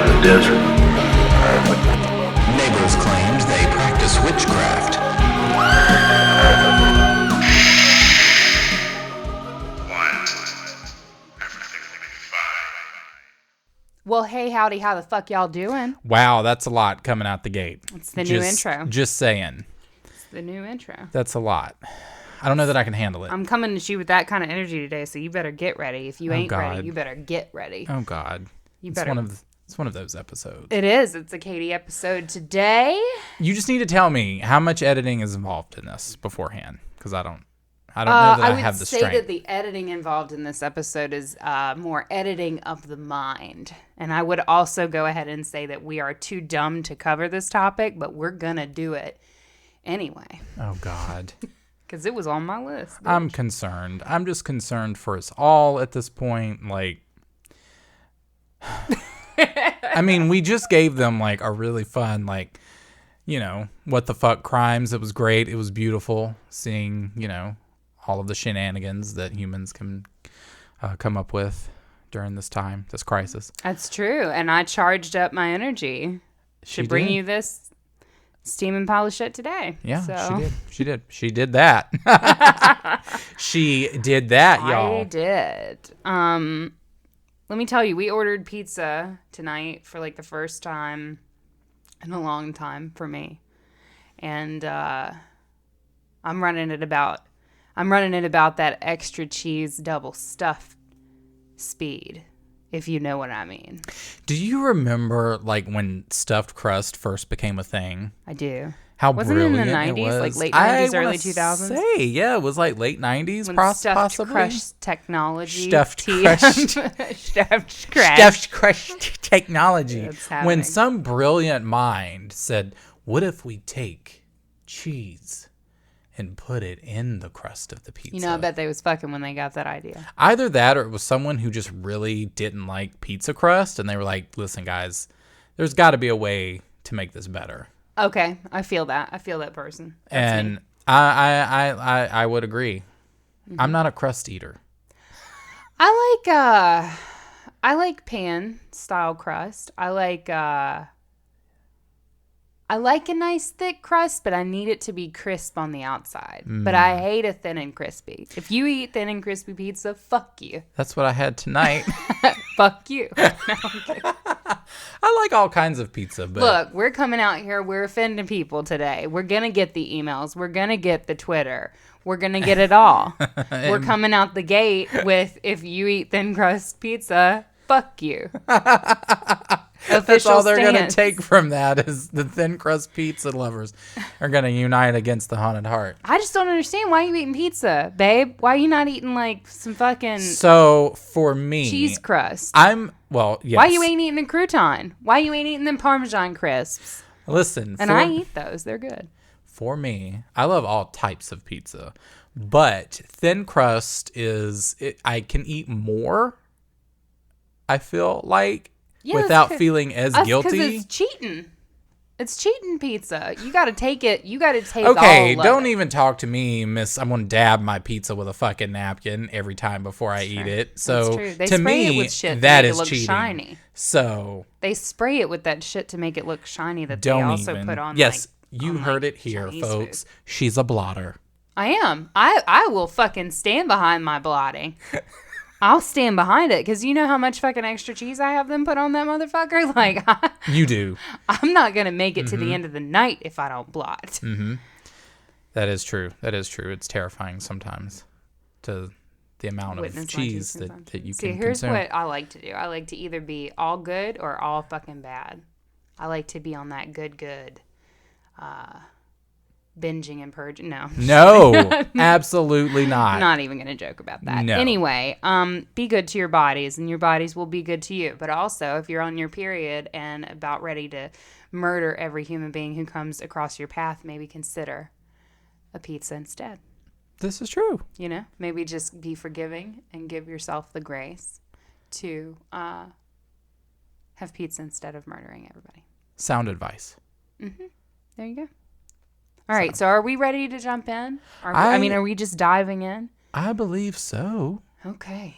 out in the desert. Neighbors claimed they practice witchcraft. Well, hey, howdy, how the fuck y'all doing? Wow, that's a lot coming out the gate. It's the new intro. Just saying. It's the new intro. That's a lot. I don't know that I can handle it. I'm coming to you with that kind of energy today, so you better get ready. If you ain't ready, you better get ready. Oh, God. You better. It's one of those episodes. It is. It's a Katie episode today. You just need to tell me how much editing is involved in this beforehand, because I don't know that I have the strength. I would say that the editing involved in this episode is more editing of the mind. And I would also go ahead and say that we are too dumb to cover this topic, but we're going to do it anyway. Oh, God. Because it was on my list. Bitch. I'm concerned. I'm just concerned for us all at this point. Like, I mean, we just gave them, like, a really fun, like, you know, what the fuck crimes. It was great. It was beautiful seeing, you know, all of the shenanigans that humans can come up with during this time, this crisis. That's true. And I charged up my energy to bring you this steaming pile of shit today. Yeah, so. She did. She did that. She did that, y'all. I did. Let me tell you, we ordered pizza tonight for like the first time in a long time for me. And I'm running it about that extra cheese double stuffed speed, if you know what I mean. Do you remember like when stuffed crust first became a thing? I do. How Wasn't brilliant it in the 90s, like late 90s, early 2000s? Yeah, it was like late 90s, when possibly. Stuffed crust technology. Stuffed crust. Stuffed crust. Stuffed crust technology. Yeah, when some brilliant mind said, what if we take cheese and put it in the crust of the pizza? You know, I bet they was fucking when they got that idea. Either that or it was someone who just really didn't like pizza crust, and they were like, listen, guys, there's got to be a way to make this better. Okay, I feel that. I feel that person. That's and me. I would agree. Mm-hmm. I'm not a crust eater. I like pan style crust. I like a nice thick crust, but I need it to be crisp on the outside. But I hate a thin and crispy. If you eat thin and crispy pizza, fuck you. That's what I had tonight. Fuck you. No, I like all kinds of pizza, but look, we're coming out here. We're offending people today. We're going to get the emails. We're going to get the Twitter. We're going to get it all. We're coming out the gate with, if you eat thin crust pizza, fuck you. That's all they're going to take from that is the thin crust pizza lovers are going to unite against the haunted heart. I just don't understand why you eating pizza, babe. Why are you not eating like some fucking so for me cheese crust? Yes. Why you ain't eating a crouton? Why you ain't eating them Parmesan crisps? Listen, and I eat those. They're good. For me, I love all types of pizza, but thin crust I can eat more. I feel like. Yeah, without feeling as guilty. Because it's cheating. It's cheating pizza. You got to take it. You got to take okay, all don't it. even talk to me, miss. I'm going to dab my pizza with a fucking napkin every time before I eat it. So to me, it with shit that to make is it look cheating. Shiny. So they spray it with that shit to make it look shiny that don't they also even. put on. Yes, like, you heard it here, Chinese folks. food. She's a blotter. I am. I will fucking stand behind my blotting. I'll stand behind it because you know how much fucking extra cheese I have them put on that motherfucker? Like, you do. I'm not going to make it to the end of the night if I don't blot. Mm-hmm. That is true. That is true. It's terrifying sometimes to the amount of cheese that you can consume. Here's what I like to do. I like to either be all good or all fucking bad. I like to be on that good, binging and purging. No, absolutely not. I'm not even gonna joke about that. No. Anyway, be good to your bodies and your bodies will be good to you. But also, if you're on your period and about ready to murder every human being who comes across your path, maybe consider a pizza instead. This is true. You know, maybe just be forgiving and give yourself the grace to have pizza instead of murdering everybody. Sound advice. Mm-hmm. There you go. All right, so are we ready to jump in? Are we just diving in? I believe so. Okay.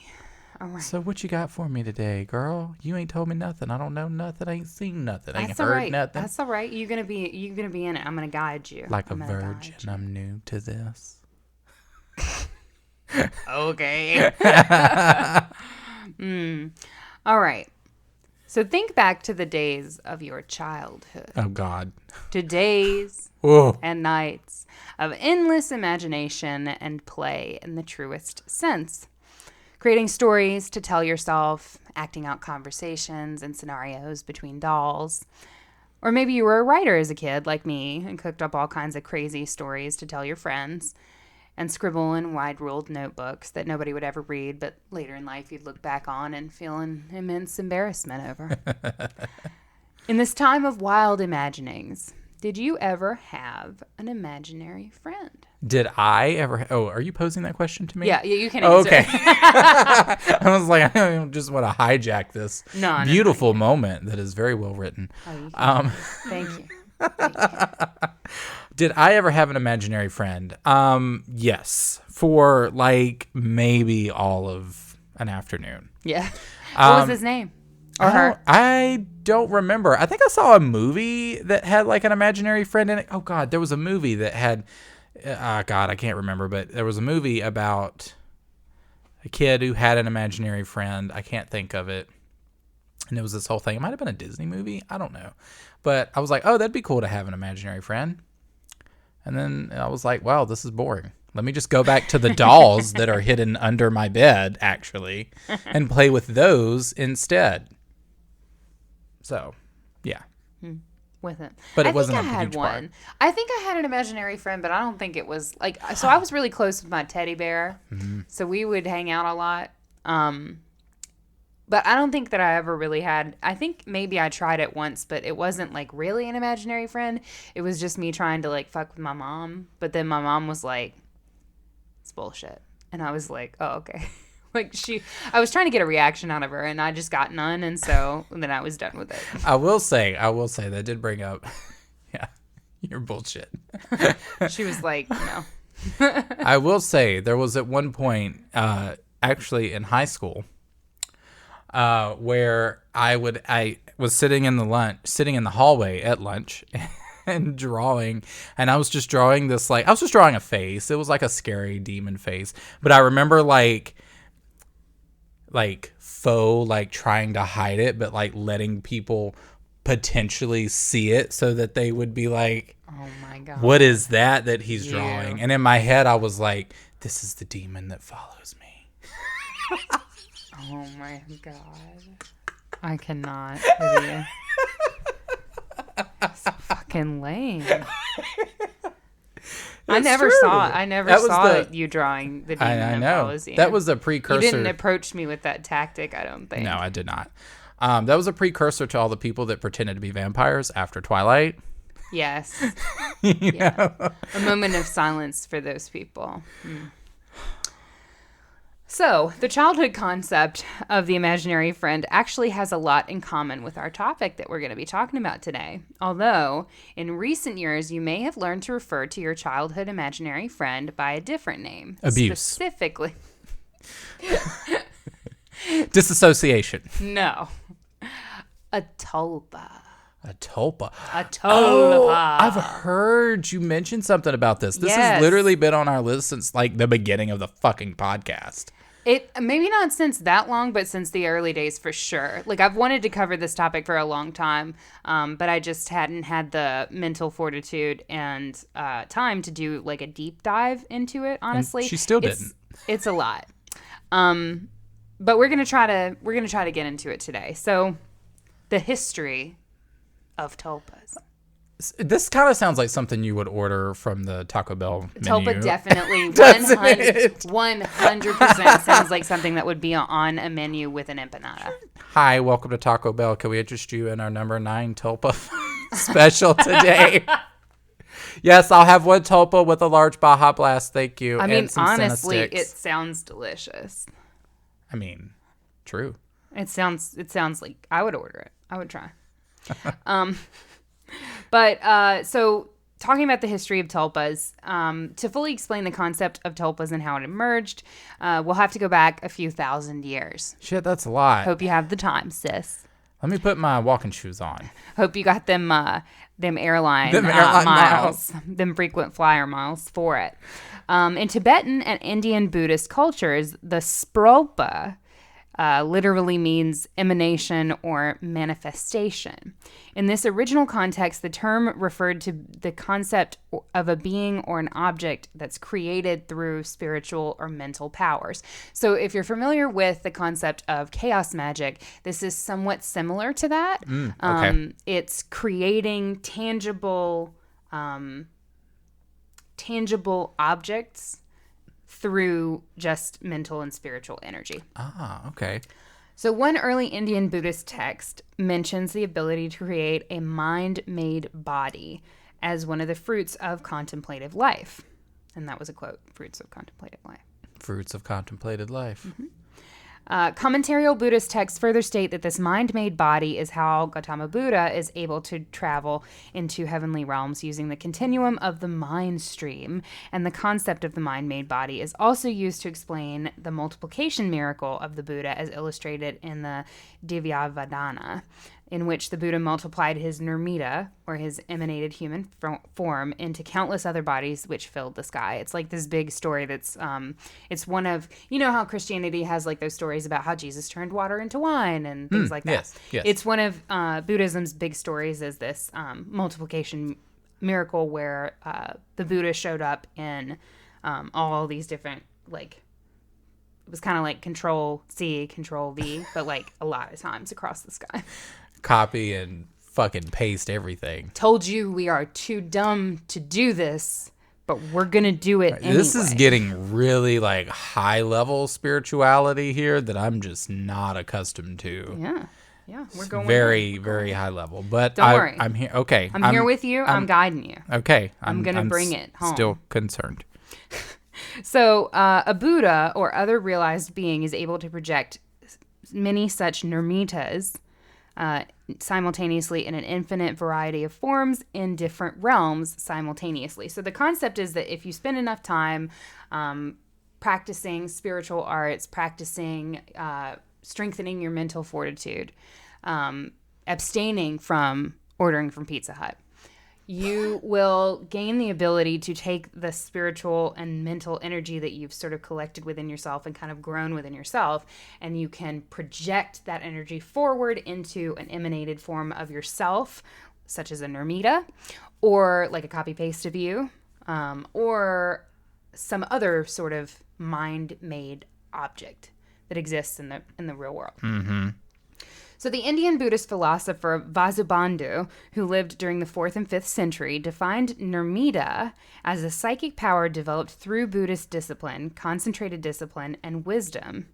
All right. So what you got for me today, girl? You ain't told me nothing. I don't know nothing. I ain't seen nothing. I ain't That's all heard right. nothing. That's all right. You're gonna be in it. I'm gonna guide you. Like a I'm gonna guide virgin, you. I'm new to this. Okay. All right. So think back to the days of your childhood. Oh God. To days Whoa. and nights of endless imagination and play in the truest sense. Creating stories to tell yourself, acting out conversations and scenarios between dolls. Or maybe you were a writer as a kid like me and cooked up all kinds of crazy stories to tell your friends and scribble in wide-ruled notebooks that nobody would ever read, but later in life you'd look back on and feel an immense embarrassment over. In this time of wild imaginings, did you ever have an imaginary friend? Did I ever? Oh, are you posing that question to me? Yeah, you can Oh, answer. okay. I was like, I don't just want to hijack this No, beautiful moment that is very well written. Thank you. Did I ever have an imaginary friend? Yes, for like maybe all of an afternoon. Yeah. What was his name? Or her? I don't remember. I think I saw a movie that had like an imaginary friend in it. Oh God, there was a movie that had. God, I can't remember, but there was a movie about a kid who had an imaginary friend. I can't think of it. And it was this whole thing. It might have been a Disney movie. I don't know. But I was like, oh, that'd be cool to have an imaginary friend. And then I was like, wow, this is boring. Let me just go back to the dolls that are hidden under my bed, actually, and play with those instead. So, yeah. With it. But it I wasn't think I a had huge one. part. I think I had an imaginary friend, but I don't think it was like. So I was really close with my teddy bear, so we would hang out a lot. But I don't think that I ever really had. I think maybe I tried it once, but it wasn't like really an imaginary friend. It was just me trying to like fuck with my mom. But then my mom was like, "It's bullshit," and I was like, "Oh, okay." Like I was trying to get a reaction out of her, and I just got none, and so then I was done with it. I will say that did bring up, yeah, your bullshit. She was like, "No." I will say there was at one point, actually in high school, where I was sitting in the hallway at lunch and drawing, and I was just drawing this I was just drawing a face. It was like a scary demon face, but I remember like faux trying to hide it, but like letting people potentially see it so that they would be like, Oh my god. what is that he's Yeah. drawing? And in my head I was like, this is the demon that follows me. Oh my god. I cannot with you. So fucking lame. I never true. saw you drawing the demon I that know. follows you. That was a You precursor. didn't approach me with that tactic, I don't think. No, I did not. That was a precursor to all the people that pretended to be vampires after Twilight. Yes. You know? A moment of silence for those people. So, the childhood concept of the imaginary friend actually has a lot in common with our topic that we're going to be talking about today. Although, in recent years, you may have learned to refer to your childhood imaginary friend by a different name. Abuse. Specifically. Disassociation. No. A tulpa. A tulpa. A tulpa. Oh, I've heard you mention something about this. This Yes. has literally been on our list since like the beginning of the fucking podcast. It maybe not since that long, but since the early days for sure. Like I've wanted to cover this topic for a long time, but I just hadn't had the mental fortitude and time to do like a deep dive into it. Honestly, she still didn't. It's a lot, but we're gonna try to get into it today. So, the history of tulpas. This kind of sounds like something you would order from the Taco Bell menu. Tulpa definitely Doesn't 100% sounds like something that would be on a menu with an empanada. Hi, welcome to Taco Bell. Can we interest you in our number 9 Tulpa special today? Yes, I'll have one Tulpa with a large Baja Blast. Thank you. I mean, and some Senna honestly, sticks. it sounds delicious. I mean, true. It sounds like I would order it. I would try. But so talking about the history of tulpas, to fully explain the concept of tulpas and how it emerged, we'll have to go back a few thousand years. Shit, that's a lot. Hope you have the time, sis. Let me put my walking shoes on. Hope you got them airline, airline miles, them frequent flyer miles for it. In Tibetan and Indian Buddhist cultures, the sprolpa literally means emanation or manifestation. In this original context, the term referred to the concept of a being or an object that's created through spiritual or mental powers. So if you're familiar with the concept of chaos magic, this is somewhat similar to that. Okay. It's creating tangible objects through just mental and spiritual energy. Ah, okay. So one early Indian Buddhist text mentions the ability to create a mind-made body as one of the fruits of contemplative life. And that was a quote, fruits of contemplative life. Fruits of contemplated life. Commentarial Buddhist texts further state that this mind-made body is how Gautama Buddha is able to travel into heavenly realms using the continuum of the mind stream, and the concept of the mind-made body is also used to explain the multiplication miracle of the Buddha as illustrated in the Divyavadana, in which the Buddha multiplied his nirmita, or his emanated human form, into countless other bodies which filled the sky. It's like this big story that's, it's one of, you know how Christianity has like those stories about how Jesus turned water into wine and things like that. Yes. It's one of Buddhism's big stories is this multiplication miracle where the Buddha showed up in all these different, like, it was kind of like Control C, Control V, but like a lot of times across the sky. Copy and fucking paste everything. Told you we are too dumb to do this, but we're going to do it anyway. This is getting really like high level spirituality here that I'm just not accustomed to. Yeah. We're going very high level. But Don't worry. I'm here. Okay. I'm here with you. I'm guiding you. Okay. I'm going to bring it home. Still concerned. So a Buddha or other realized being is able to project many such nirmitas simultaneously in an infinite variety of forms in different realms simultaneously. So the concept is that if you spend enough time practicing spiritual arts, practicing strengthening your mental fortitude, abstaining from ordering from Pizza Hut, you will gain the ability to take the spiritual and mental energy that you've sort of collected within yourself and kind of grown within yourself, and you can project that energy forward into an emanated form of yourself, such as a nirmita, or like a copy-paste of you, or some other sort of mind-made object that exists in the real world. Mm-hmm. So the Indian Buddhist philosopher Vasubandhu, who lived during the 4th and 5th century, defined nirmita as a psychic power developed through Buddhist discipline, concentrated discipline, and wisdom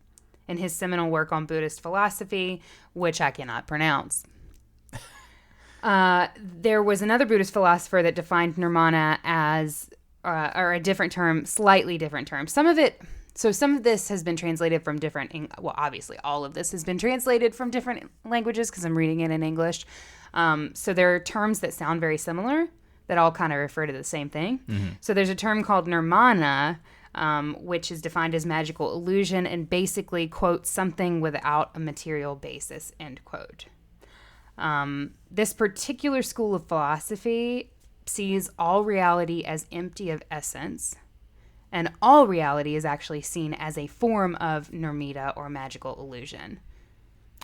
in his seminal work on Buddhist philosophy, which I cannot pronounce. There was another Buddhist philosopher that defined nirvana as, or a different term, slightly different term. Some of this has been translated from different, well, obviously all of this has been translated from different languages because I'm reading it in English. So there are terms that sound very similar that all kind of refer to the same thing. Mm-hmm. So there's a term called nirmana, which is defined as magical illusion and basically, quote, something without a material basis, end quote. This particular school of philosophy sees all reality as empty of essence, and all reality is actually seen as a form of nirmita or magical illusion.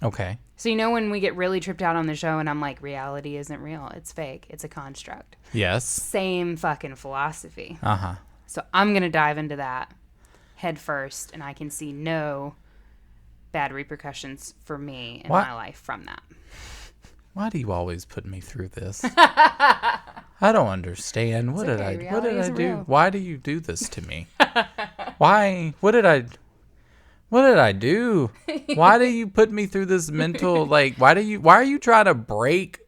Okay. So you know when we get really tripped out on the show and I'm like, reality isn't real, it's fake, it's a construct. Yes. Same fucking philosophy. Uh-huh. So I'm going to dive into that head first, and I can see no bad repercussions for me in my life from that. Why do you always put me through this? I don't understand. What did I do? Real. Why do you do this to me? Why? What did I do? Why do you put me through this mental, like, why are you trying to break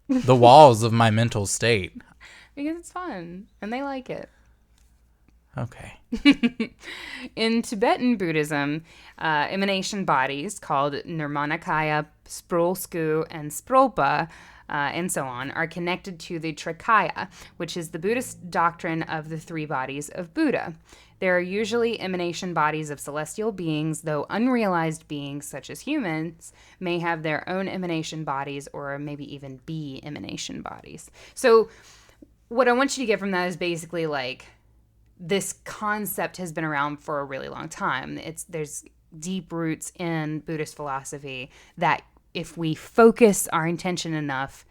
the walls of my mental state? Because it's fun and they like it. Okay. In Tibetan Buddhism, emanation bodies called Nirmanakaya, Sprolsku, and Sprolpa and so on, are connected to the Trikaya, which is the Buddhist doctrine of the three bodies of Buddha. There are usually emanation bodies of celestial beings, though unrealized beings, such as humans, may have their own emanation bodies or maybe even be emanation bodies. So what I want you to get from that is basically like this concept has been around for a really long time. There's deep roots in Buddhist philosophy that if we focus our intention enough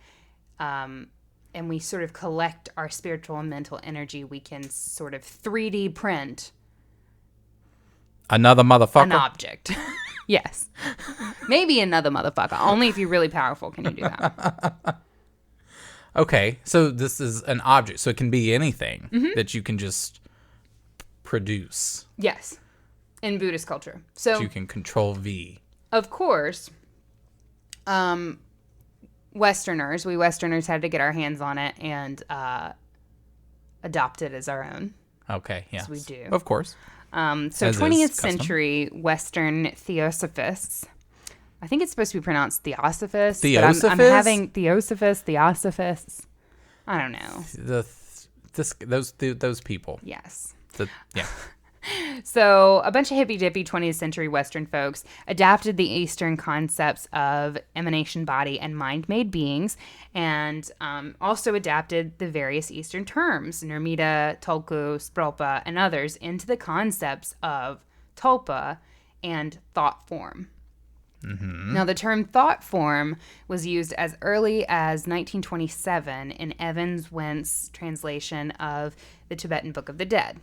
and we sort of collect our spiritual and mental energy, we can sort of 3D print Another motherfucker. an object. Yes. Maybe another motherfucker. Only if you're really powerful can you do that. Okay, so this is an object, so it can be anything that you can just produce. Yes. In Buddhist culture. So You can control V. of course, we Westerners had to get our hands on it and adopt it as our own. Okay, yeah. we do. Of course. So As is 20th custom. century Western theosophists, I think it's supposed to be pronounced theosophists. But I'm Theosophists? having theosophists. I don't know. Those people. Yes. Yeah. So a bunch of hippy-dippy 20th century Western folks adapted the Eastern concepts of emanation body and mind-made beings, and also adapted the various Eastern terms, Nirmita, Tulku, Sprolpa, and others, into the concepts of Tulpa and thought form. Now, the term thought form was used as early as 1927 in Evans Wentz' translation of the Tibetan Book of the Dead.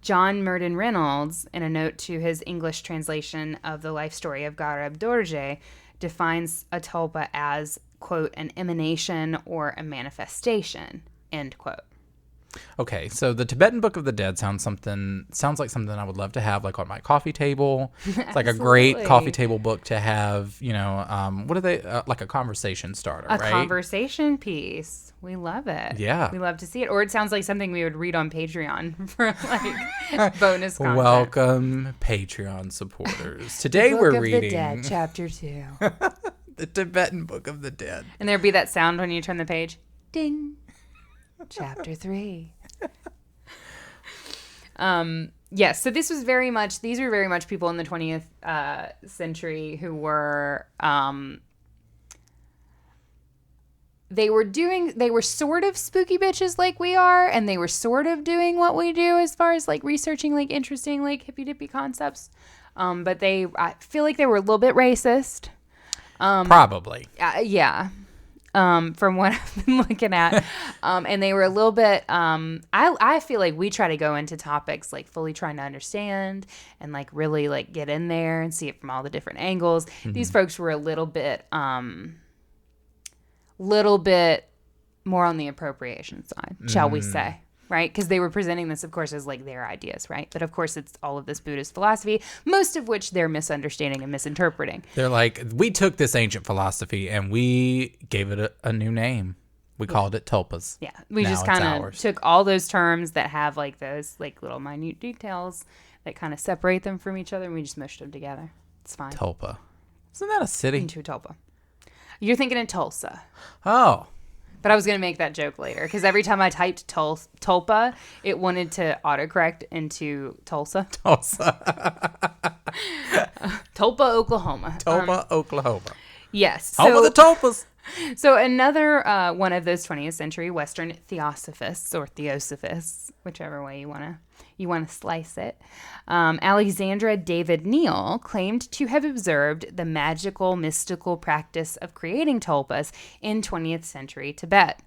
John Murden Reynolds, in a note to his English translation of the life story of Garab Dorje, defines a tulpa as, quote, an emanation or a manifestation, end quote. Okay, so the Tibetan Book of the Dead sounds like something I would love to have, like on my coffee table. It's like a great Absolutely. coffee table book to have. What are they? Like a conversation starter, A right? conversation piece. We love it. Yeah. We love to see it. Or it sounds like something we would read on Patreon for like bonus content. Welcome, Patreon supporters. Today Book we're of reading the Dead, Chapter 2. the Tibetan Book of the Dead. And there'd be that sound when you turn the page. Ding. Chapter 3. Yes, so these were very much people in the 20th century who were they were sort of spooky bitches like we are, and they were sort of doing what we do as far as like researching like interesting like hippy dippy concepts. But I feel like they were a little bit racist. Probably. Yeah. From what I've been looking at. And they were a little bit, I feel like we try to go into topics like fully trying to understand and like really like get in there and see it from all the different angles. Mm-hmm. These folks were a little bit more on the appropriation side, shall we say. Right? Because they were presenting this, of course, as like their ideas, right? But of course, it's all of this Buddhist philosophy, most of which they're misunderstanding and misinterpreting. They're like, we took this ancient philosophy and we gave it a new name. We called it Tulpas. Yeah, we Now just it's kind of ours. took all those terms that have like those like little minute details that kind of separate them from each other, and we just mushed them together. It's fine. Tulpa. Isn't that a city? Into a tulpa. You're thinking of Tulsa. Oh. But I was going to make that joke later because every time I typed Tulpa, it wanted to autocorrect into Tulsa. Tulsa. Tulpa, Oklahoma. Tulpa, Oklahoma. Yes. Home of the Tulpas. So another one of those 20th century Western theosophists or theosophists, whichever way you want to slice it, Alexandra David Neal claimed to have observed the magical, mystical practice of creating tulpas in 20th century Tibet.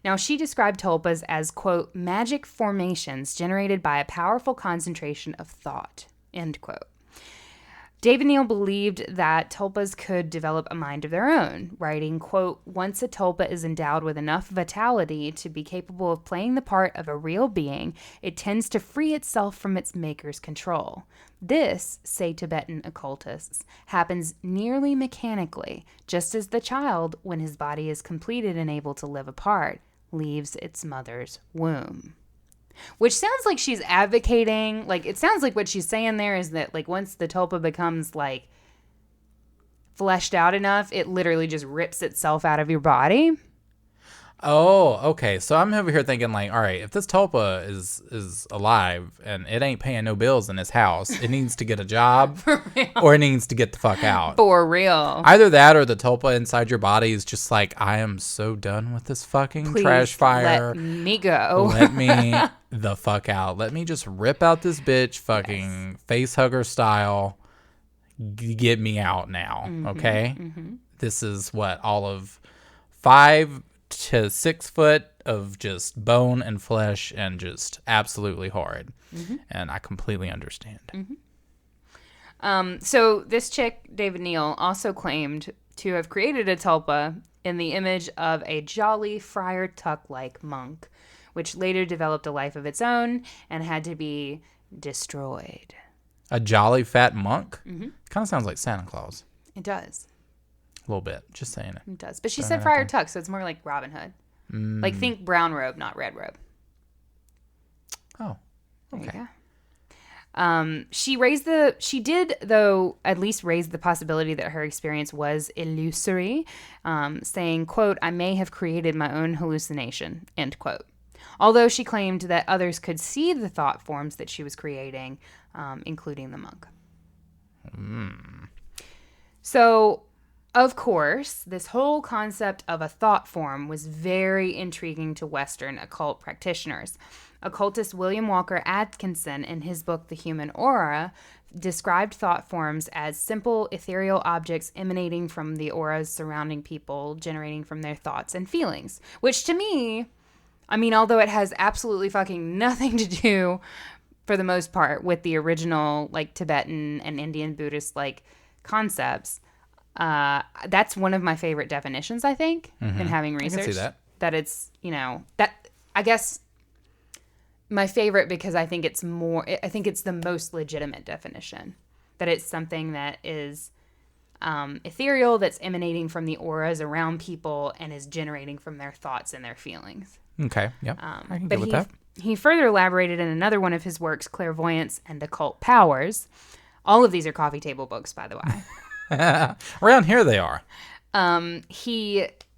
Now, she described tulpas as, quote, magic formations generated by a powerful concentration of thought, end quote. David Neal believed that tulpas could develop a mind of their own, writing, quote, once a tulpa is endowed with enough vitality to be capable of playing the part of a real being, it tends to free itself from its maker's control. This, say Tibetan occultists, happens nearly mechanically, just as the child, when his body is completed and able to live apart, leaves its mother's womb. Which sounds like she's advocating, like, it sounds like what she's saying there is that, like, once the tulpa becomes, like, fleshed out enough, it literally just rips itself out of your body. Oh, okay. So I'm over here thinking like, all right, if this Tulpa is alive and it ain't paying no bills in his house, it needs to get a job or it needs to get the fuck out. For real. Either that or the Tulpa inside your body is just like, I am so done with this fucking Please trash fire. let me go. Let me the fuck out. Let me just rip out this bitch fucking face hugger style. Get me out now, okay? This is what, all of 5 to 6 foot of just bone and flesh and just absolutely horrid. And I completely understand. So this chick, David Neal, also claimed to have created a tulpa in the image of a jolly Friar Tuck-like monk, which later developed a life of its own and had to be destroyed. A jolly fat monk? Kind of sounds like Santa Claus. It does. A little bit. Just saying it. It does. But she said Friar Tuck, so it's more like Robin Hood. Like, think brown robe, not red robe. Oh, okay. There you go. She did, though, at least raise the possibility that her experience was illusory, saying, quote, I may have created my own hallucination, end quote. Although she claimed that others could see the thought forms that she was creating, including the monk. So, of course, this whole concept of a thought form was very intriguing to Western occult practitioners. Occultist William Walker Atkinson, in his book The Human Aura, described thought forms as simple ethereal objects emanating from the auras surrounding people, generating from their thoughts and feelings. Which to me, I mean, although it has absolutely fucking nothing to do, for the most part, with the original, like, Tibetan and Indian Buddhist, like, concepts, that's one of my favorite definitions, I think, in having researched. I can see that. That it's, that, I guess, my favorite because I think it's the most legitimate definition. That it's something that is ethereal, that's emanating from the auras around people and is generating from their thoughts and their feelings. Okay, yep. I can get with that. He further elaborated in another one of his works, Clairvoyance and Occult Powers. All of these are coffee table books, by the way. Around here they are.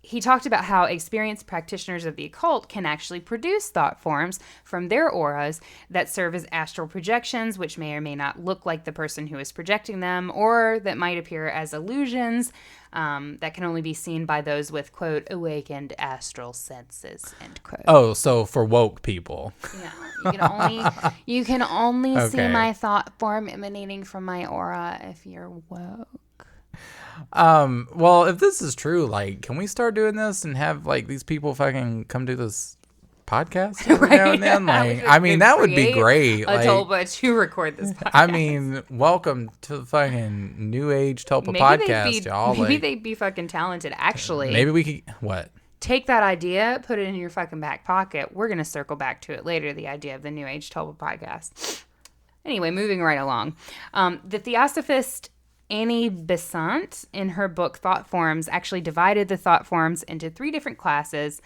He talked about how experienced practitioners of the occult can actually produce thought forms from their auras that serve as astral projections, which may or may not look like the person who is projecting them, or that might appear as illusions that can only be seen by those with, quote, awakened astral senses, end quote. Oh, so for woke people. Yeah, you can only see Okay. my thought form emanating from my aura if you're woke. Well, if this is true, like, can we start doing this and have like these people fucking come do this podcast every now and then? Like, I mean, that would be great. A Like, Tulpa to record this podcast. I mean, welcome to the fucking New Age Tulpa podcast, y'all. Maybe Like, they'd be fucking talented. Actually, maybe we could what? take that idea, put it in your fucking back pocket. We're gonna circle back to it later. The idea of the New Age Tulpa podcast. Anyway, moving right along. The Theosophist Annie Besant, in her book Thought Forms, actually divided the thought forms into 3 different classes.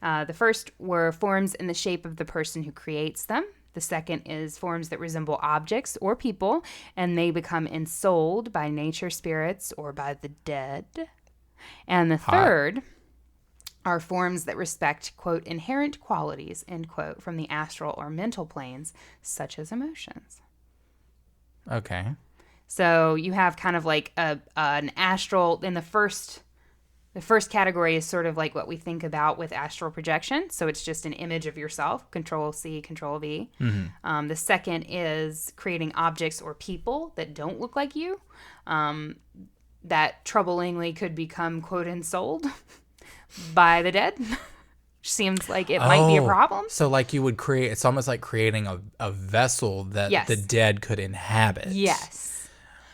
The first were forms in the shape of the person who creates them. The second is forms that resemble objects or people, and they become ensouled by nature spirits or by the dead. And the third are forms that respect, quote, inherent qualities, end quote, from the astral or mental planes, such as emotions. Okay. So you have kind of like an astral in the first category is sort of like what we think about with astral projection. So it's just an image of yourself, Control C, Control V. The second is creating objects or people that don't look like you, that troublingly could become, quote, ensouled by the dead. Seems like it might be a problem. So like you would create, it's almost like creating a vessel that the dead could inhabit. Yes.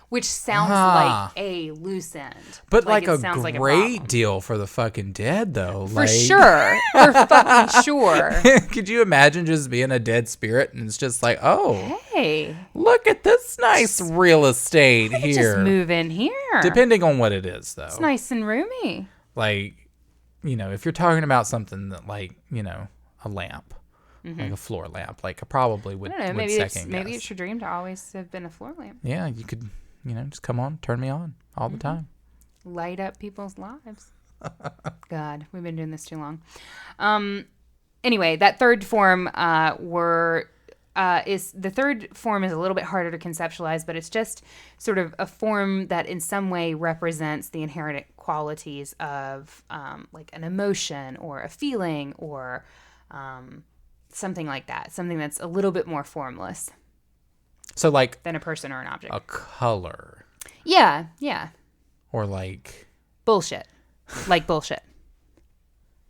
Which sounds like a loose end. But like it a sounds like great deal for the fucking dead, though. For sure. For fucking sure. Could you imagine just being a dead spirit and it's just like, oh, hey, look at this nice real estate here. Just move in here. Depending on what it is, though. It's nice and roomy. Like, if you're talking about something that, like, a lamp, like a floor lamp, like I probably would. I don't know. Would Maybe it's your dream to always have been a floor lamp. Yeah, you could. Just come on, turn me on all the time. light up people's lives. God, we've been doing this too long. Anyway, that third form is the third form is a little bit harder to conceptualize, but it's just sort of a form that in some way represents the inherent qualities of like an emotion or a feeling or something like that. Something that's a little bit more formless. So like than a person or an object. A color. Yeah. Or like bullshit. Like bullshit.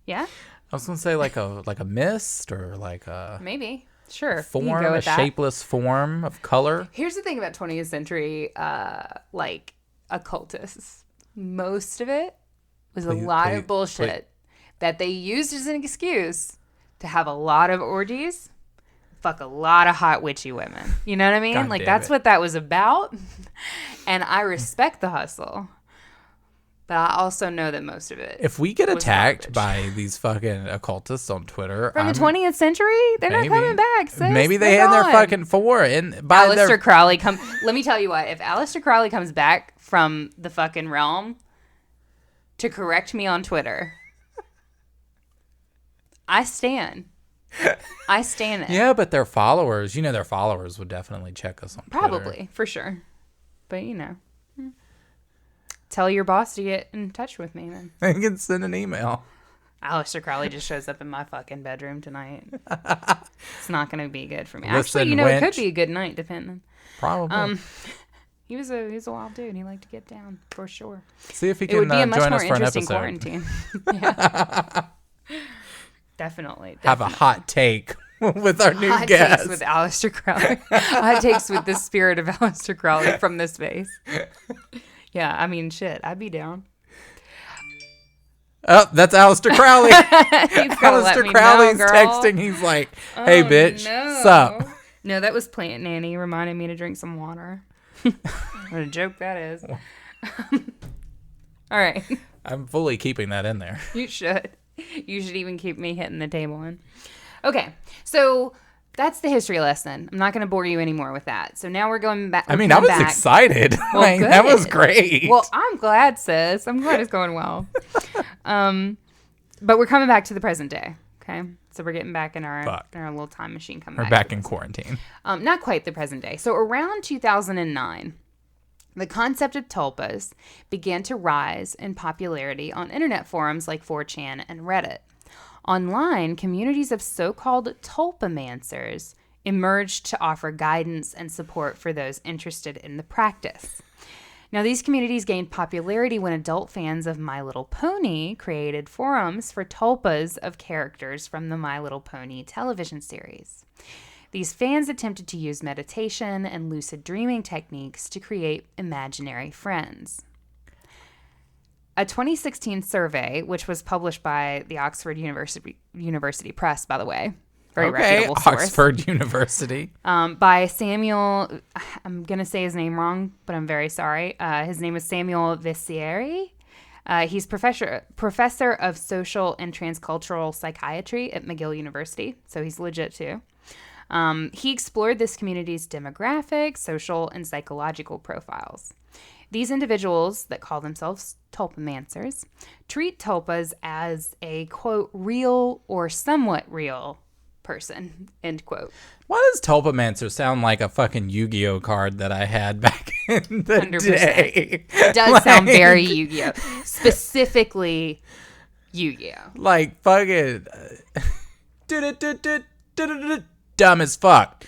Yeah? I was gonna say like a mist or like a maybe. Sure. Form, a shapeless form of color. Here's the thing about 20th century like occultists. Most of it was a lot of bullshit that they used as an excuse to have a lot of orgies, fuck a lot of hot witchy women. You know what I mean? God like damn that's it. what that was about. And I respect the hustle. But I also know that most of it. If we get attacked garbage. by these fucking occultists on Twitter, From the 20th century, they're not coming back. Sis. Maybe they They're had their gone. fucking four. And by Aleister Crowley come. Let me tell you what. If Aleister Crowley comes back from the fucking realm to correct me on Twitter, I stand. I stand it. Yeah, but their followers, their followers would definitely check us on Twitter. Probably, for sure. But tell your boss to get in touch with me then. They can send an email. Aleister Crowley just shows up in my fucking bedroom tonight. It's not going to be good for me. Listen, Actually, it wench. could be a good night, depending. Probably. He was a wild dude. He liked to get down, for sure. See if he It can would be a much join more us for an interesting episode. quarantine. Yeah. Definitely. Have a hot take with our new hot guest. takes with Aleister Crowley. Hot takes with the spirit of Aleister Crowley from this space. Yeah, I mean, shit, I'd be down. Oh, that's Aleister Crowley. He's gotta let Aleister me Crowley's know, girl. texting. He's like, hey, bitch, no. sup? No, that was Plant Nanny reminding me to drink some water. What a joke that is. All right. I'm fully keeping that in there. You should. You should even keep me hitting the table in. Okay, so that's the history lesson. I'm not going to bore you anymore with that. So now we're going back. I mean, I was excited. Well, like, that was good. great. Well, I'm glad, sis. I'm glad it's going well. But we're coming back to the present day. Okay, so we're getting back in our little time machine. Coming We're back in quarantine. Not quite the present day. So around 2009. The concept of tulpas began to rise in popularity on internet forums like 4chan and Reddit. Online, communities of so-called tulpamancers emerged to offer guidance and support for those interested in the practice. Now, these communities gained popularity when adult fans of My Little Pony created forums for tulpas of characters from the My Little Pony television series. These fans attempted to use meditation and lucid dreaming techniques to create imaginary friends. A 2016 survey, which was published by the Oxford University Press, by the way, very reputable source. Oxford University. By Samuel, I'm going to say his name wrong, but I'm very sorry. His name is Samuel Vicieri. He's professor of social and transcultural psychiatry at McGill University, so he's legit too. He explored this community's demographic, social, and psychological profiles. These individuals that call themselves tulpamancers treat tulpas as a, quote, real or somewhat real person, end quote. Why does Tulpamancer sound like a fucking Yu-Gi-Oh card that I had back in the 100%. day? It does sound very Yu-Gi-Oh! Specifically Yu-Gi-Oh! Like fucking dumb as fuck.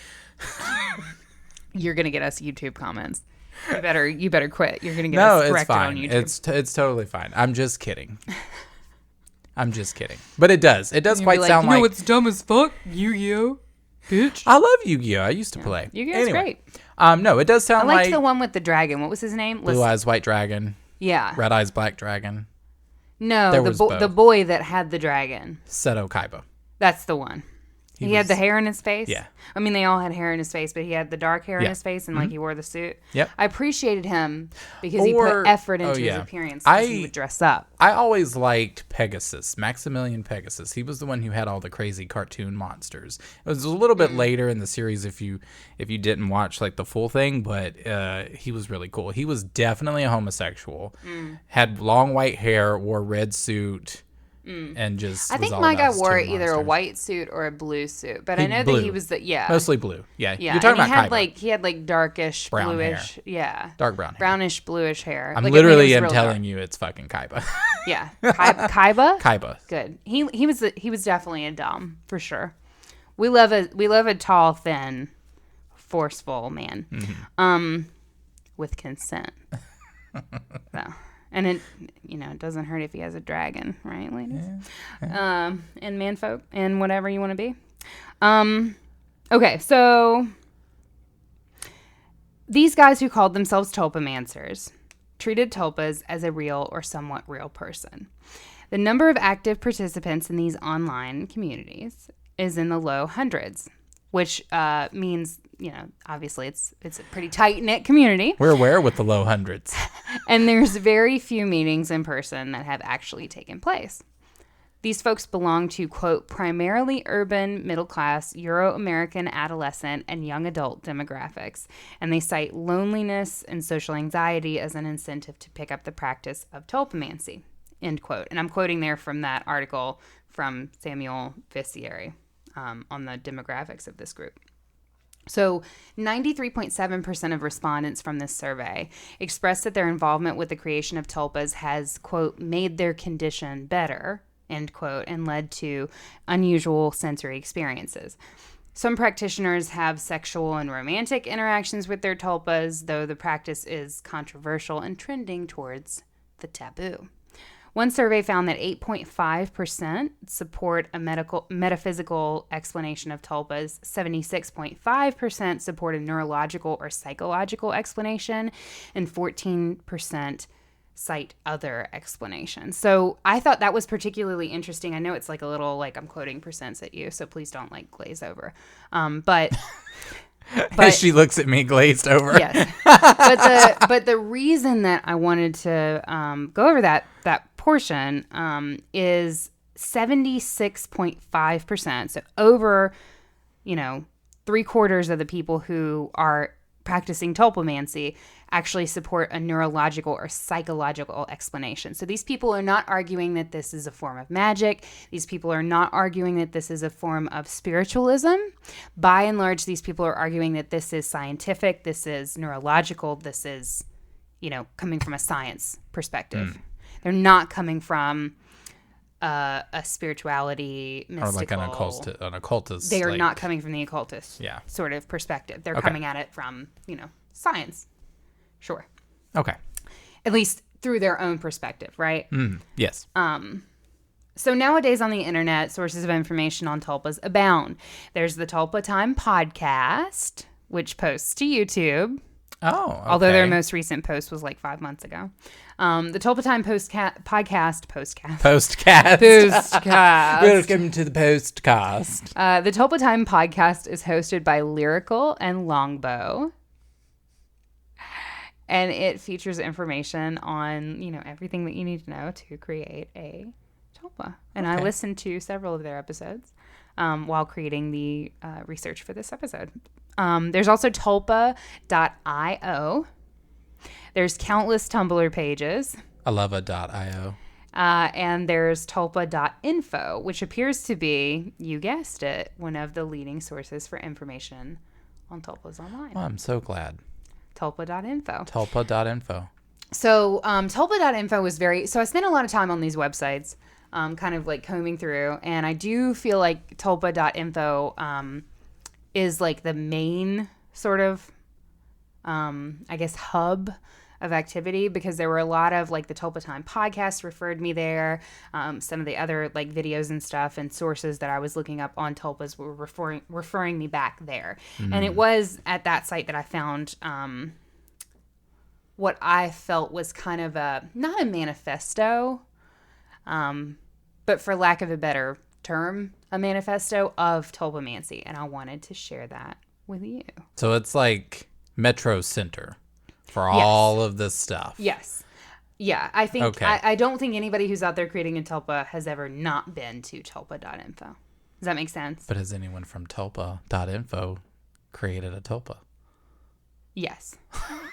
You're gonna get us YouTube comments. You better quit. You're gonna get No, us it's corrected on fine. YouTube. It's totally fine. I'm just kidding. But it does. It does You'd quite be like, sound you know like. what's dumb as fuck? Yu-Gi-Oh! Bitch. I love Yu-Gi-Oh! I used to play. Yu-Gi-Oh's great. No, it does I sound liked like the one with the dragon. What was his name? Blue Eyes White Dragon, Yeah. Red Eyes Black Dragon, No, There was both. the boy that had the dragon. Seto Kaiba. That's the one. He had the hair in his face. Yeah. I mean, they all had hair in his face, but he had the dark hair in Yeah. his face, and like he wore the suit. Yep. I appreciated him because he Or- put effort into oh, yeah. his appearance. 'Cause he would dress up. I always liked Pegasus, Maximilian Pegasus. He was the one who had all the crazy cartoon monsters. It was a little bit later in the series if you didn't watch like the full thing, but he was really cool. He was definitely a homosexual. Had long white hair, wore a red suit, and just I was think all my guy about his wore two either a monsters. white suit or a blue suit, but I know that blue. he was the Mostly blue. Yeah. Yeah, You're talking and about Kaiba. he had like darkish Brown hair. bluish, yeah, Dark brown hair. brownish bluish hair. I'm Like, I mean, literally it was am real telling dark. you it's fucking Kaiba. Yeah, Kaiba. Kaiba. Good. He was definitely a dom for sure. We love a tall, thin, forceful man, with consent. So, and it it doesn't hurt if he has a dragon, right, ladies? And manfolk and whatever you want to be. Okay, so these guys who called themselves Tulpamancers treated tulpas as a real or somewhat real person. The number of active participants in these online communities is in the low hundreds, which means, obviously it's a pretty tight-knit community. We're aware with the low hundreds. And there's very few meetings in person that have actually taken place. These folks belong to, quote, primarily urban, middle-class, Euro-American adolescent and young adult demographics, and they cite loneliness and social anxiety as an incentive to pick up the practice of tulpamancy, end quote. And I'm quoting there from that article from Samuel Vicieri on the demographics of this group. So 93.7% of respondents from this survey expressed that their involvement with the creation of tulpas has, quote, made their condition better, end quote, and led to unusual sensory experiences. Some practitioners have sexual and romantic interactions with their tulpas, though the practice is controversial and trending towards the taboo. One survey found that 8.5% support a metaphysical explanation of tulpas, 76.5% support a neurological or psychological explanation, and 14% cite other explanations. So I thought that was particularly interesting. I know it's like a little like I'm quoting percents at you, so please don't like glaze over. But As she looks at me glazed over. yes, but the reason that I wanted to go over that portion is 76.5%. So over, 3/4 of the people who are practicing tulpamancy actually support a neurological or psychological explanation. So these people are not arguing that this is a form of magic. These people are not arguing that this is a form of spiritualism. By and large, these people are arguing that this is scientific, this is neurological, this is, coming from a science perspective. They're not coming from a spirituality, mystical. Or like an occultist. They are like, not coming from the occultist Yeah. sort of perspective. They're Okay. coming at it from, science. Sure. Okay. At least through their own perspective, right? Yes. So nowadays on the internet, sources of information on tulpas abound. There's the Tulpa Time podcast, which posts to YouTube. Oh, okay. Although their most recent post was like 5 months ago. The Tulpa Time podcast. Postcast. Postcast. Welcome to the postcast. The Tulpa Time podcast is hosted by Lyrical and Longbow. And it features information on, everything that you need to know to create a tulpa. And I listened to several of their episodes while creating the research for this episode. There's also tulpa.io. There's countless Tumblr pages. Alava.io. And there's tulpa.info, which appears to be, you guessed it, one of the leading sources for information on tulpas online. Oh, I'm so glad. Tulpa.info. Tulpa.info. So tulpa.info was so I spent a lot of time on these websites, kind of like combing through, and I do feel like tulpa.info is like the main sort of, I guess, hub of activity, because there were a lot of like the Tulpa Time podcast referred me there. Some of the other like videos and stuff and sources that I was looking up on tulpas were referring me back there. And it was at that site that I found what I felt was kind of not a manifesto, but for lack of a better term a manifesto of tulpamancy, and I wanted to share that with you. So it's like Metro Center for all of this stuff. Yes. Yeah, I think Okay. I don't think anybody who's out there creating a tulpa has ever not been to tulpa.info. Does that make sense? But has anyone from tulpa.info created a tulpa? Yes.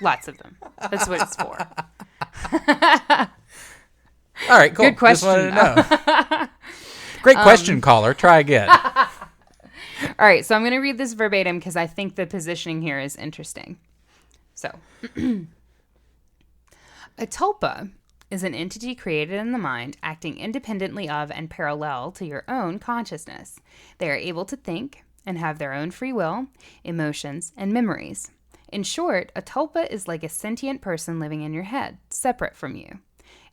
Lots of them. That's what it's for. All right, cool. Good question. Just wanted to know. Great question, caller. Try again. All right, so I'm going to read this verbatim because I think the positioning here is interesting. So, a tulpa is an entity created in the mind, acting independently of and parallel to your own consciousness. They are able to think and have their own free will, emotions, and memories. In short, a tulpa is like a sentient person living in your head, separate from you.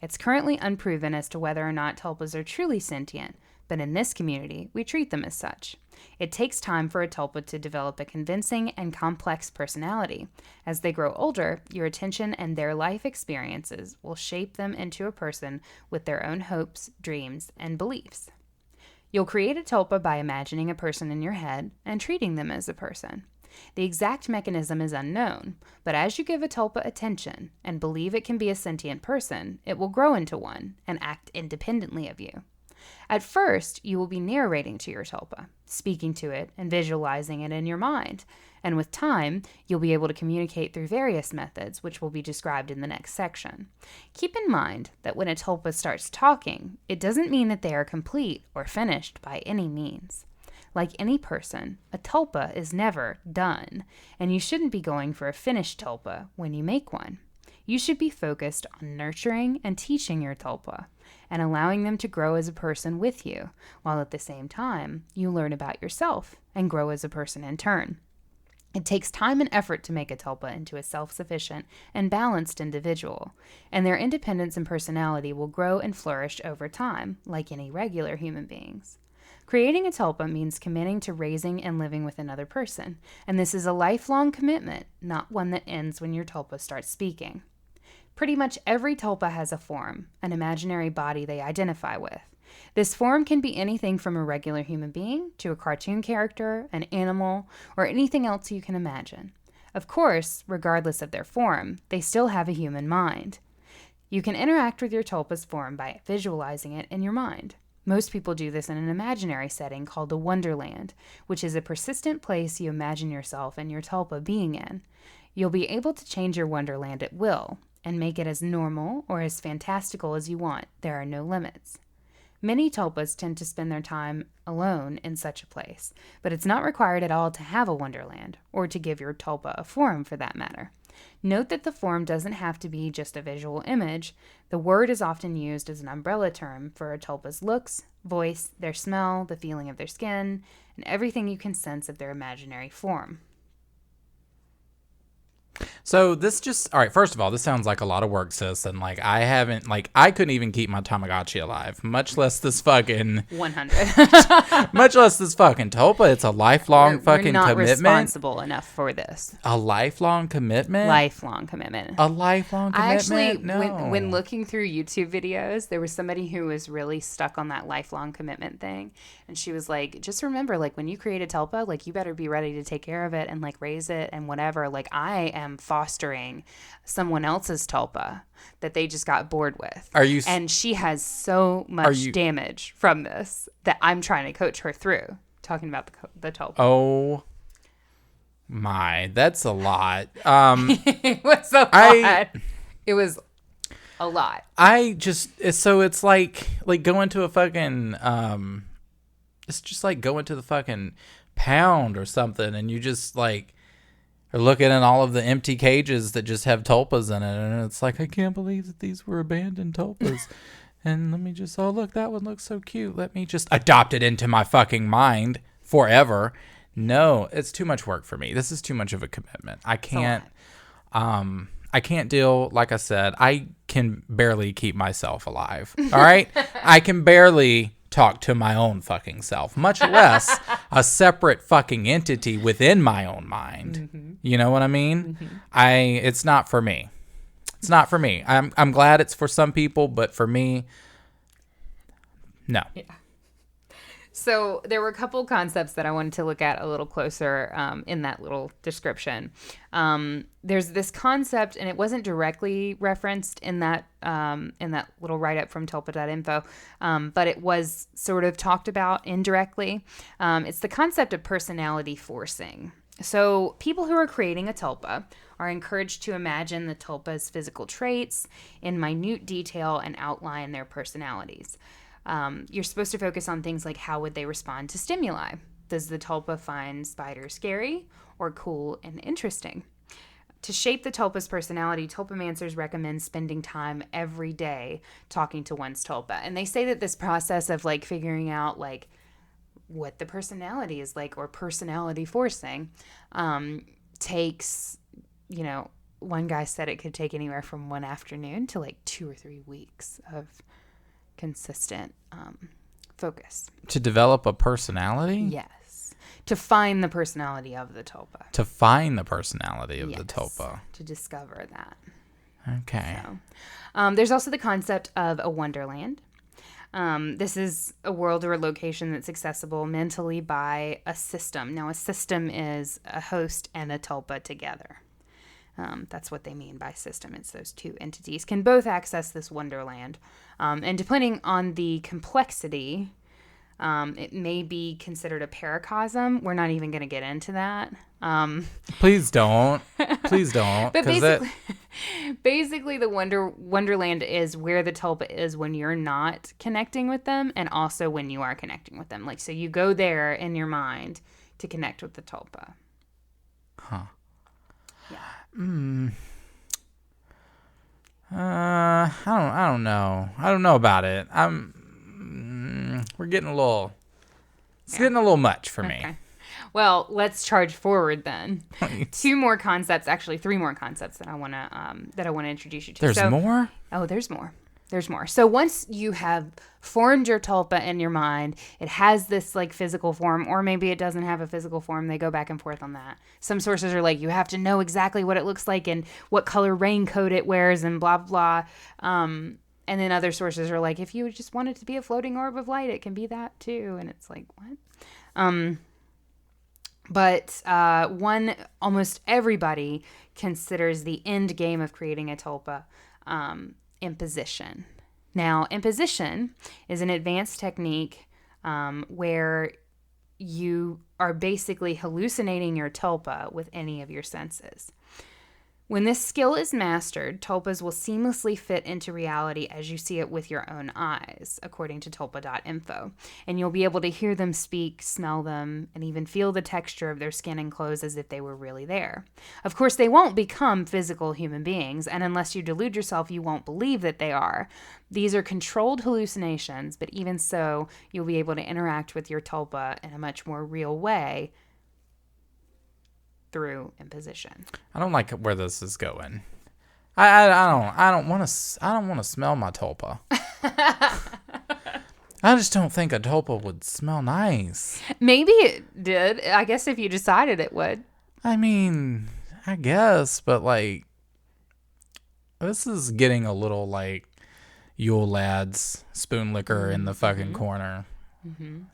It's currently unproven as to whether or not tulpas are truly sentient, but in this community, we treat them as such. It takes time for a tulpa to develop a convincing and complex personality. As they grow older, your attention and their life experiences will shape them into a person with their own hopes, dreams, and beliefs. You'll create a tulpa by imagining a person in your head and treating them as a person. The exact mechanism is unknown, but as you give a tulpa attention and believe it can be a sentient person, it will grow into one and act independently of you. At first, you will be narrating to your tulpa, speaking to it and visualizing it in your mind, and with time, you'll be able to communicate through various methods, which will be described in the next section. Keep in mind that when a tulpa starts talking, it doesn't mean that they are complete or finished by any means. Like any person, a tulpa is never done, and you shouldn't be going for a finished tulpa when you make one. You should be focused on nurturing and teaching your tulpa and allowing them to grow as a person with you, while at the same time, you learn about yourself and grow as a person in turn. It takes time and effort to make a tulpa into a self-sufficient and balanced individual, and their independence and personality will grow and flourish over time, like any regular human beings. Creating a tulpa means committing to raising and living with another person, and this is a lifelong commitment, not one that ends when your tulpa starts speaking. Pretty much every tulpa has a form, an imaginary body they identify with. This form can be anything from a regular human being to a cartoon character, an animal, or anything else you can imagine. Of course, regardless of their form, they still have a human mind. You can interact with your tulpa's form by visualizing it in your mind. Most people do this in an imaginary setting called a wonderland, which is a persistent place you imagine yourself and your tulpa being in. You'll be able to change your wonderland at will and make it as normal or as fantastical as you want. There are no limits. Many tulpas tend to spend their time alone in such a place, but it's not required at all to have a wonderland, or to give your tulpa a form for that matter. Note that the form doesn't have to be just a visual image. The word is often used as an umbrella term for a tulpa's looks, voice, their smell, the feeling of their skin, and everything you can sense of their imaginary form. So this just, all right, first of all, this sounds like a lot of work, sis. And like, I couldn't even keep my Tamagotchi alive, much less this fucking, 100. much less this fucking Tulpa. It's a lifelong fucking You're not commitment. responsible enough for this. A lifelong commitment? Lifelong commitment. A lifelong commitment? I actually, No. when looking through YouTube videos, there was somebody who was really stuck on that lifelong commitment thing. And she was like, just remember, like, when you create a tulpa, like, you better be ready to take care of it and, like, raise it and whatever. Like, I am fostering someone else's tulpa that they just got bored with. And she has so much damage from this that I'm trying to coach her through. Talking about the tulpa. Oh my, that's a lot. It was a lot. It was a lot. It's like going to a fucking, it's just like going to the fucking pound or something, and you just like are looking at all of the empty cages that just have tulpas in it, and it's like, I can't believe that these were abandoned tulpas. And let me just, oh look, that one looks so cute. Let me just adopt it into my fucking mind forever. No, it's too much work for me. This is too much of a commitment. I can't deal, like I said, I can barely keep myself alive. All right? I can barely talk to my own fucking self, much less a separate fucking entity within my own mind. Mm-hmm. You know what I mean? Mm-hmm. It's not for me. It's not for me. I'm glad it's for some people, but for me, no. Yeah. So there were a couple concepts that I wanted to look at a little closer in that little description. There's this concept, and it wasn't directly referenced in that little write-up from tulpa.info, but it was sort of talked about indirectly. It's the concept of personality forcing. So people who are creating a tulpa are encouraged to imagine the tulpa's physical traits in minute detail and outline their personalities. You're supposed to focus on things like how would they respond to stimuli? Does the tulpa find spiders scary or cool and interesting? To shape the tulpa's personality, tulpamancers recommend spending time every day talking to one's tulpa. And they say that this process of like figuring out like what the personality is like or personality forcing takes, one guy said it could take anywhere from one afternoon to like 2 or 3 weeks of consistent focus. To develop a personality? Yes. To find the personality of the tulpa. To find the personality of Yes. the tulpa. To discover that. Okay. So, there's also the concept of a wonderland. This is a world or a location that's accessible mentally by a system. Now, a system is a host and a tulpa together. That's what they mean by system. It's those two entities can both access this wonderland. And depending on the complexity, it may be considered a paracosm. We're not even going to get into that. Please don't. Please don't. But basically the wonderland is where the tulpa is when you're not connecting with them and also when you are connecting with them. Like, so you go there in your mind to connect with the tulpa. Huh. Yeah. I don't know. I don't know about it. We're getting a little. It's getting a little much for me. Okay. Well, let's charge forward then. Please. 2 more concepts, actually 3 more concepts that I want to introduce you to. There's more? Oh, there's more. There's more. So once you have formed your tulpa in your mind, it has this like physical form, or maybe it doesn't have a physical form. They go back and forth on that. Some sources are like, you have to know exactly what it looks like and what color raincoat it wears and blah, blah, blah. And then other sources are like, if you just want it to be a floating orb of light, it can be that too. And it's like, what? But almost everybody considers the end game of creating a tulpa imposition. Now, imposition is an advanced technique where you are basically hallucinating your tulpa with any of your senses. When this skill is mastered, tulpas will seamlessly fit into reality as you see it with your own eyes, according to tulpa.info. And you'll be able to hear them speak, smell them, and even feel the texture of their skin and clothes as if they were really there. Of course, they won't become physical human beings, and unless you delude yourself, you won't believe that they are. These are controlled hallucinations, but even so, you'll be able to interact with your tulpa in a much more real way through imposition. I don't like where this is going. I don't want to smell my tulpa. I just don't think a tulpa would smell nice. Maybe it did. I guess if you decided it would. I mean, I guess, but like this is getting a little like Yule Lad's spoon liquor in the fucking corner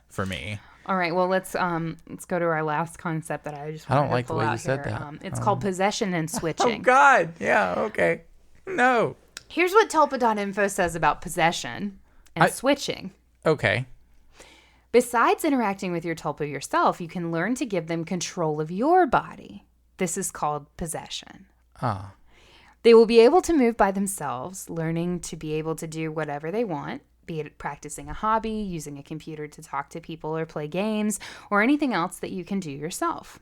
for me. All right, well let's go to our last concept that I just I don't wanted like to the pull way you out said here. that. It's called possession and Oh switching. God! Yeah. Okay. No. Here's what tulpa.info says about possession and switching. Okay. Besides interacting with your tulpa yourself, you can learn to give them control of your body. This is called possession. Ah. They will be able to move by themselves, learning to be able to do whatever they want, be it practicing a hobby, using a computer to talk to people or play games, or anything else that you can do yourself.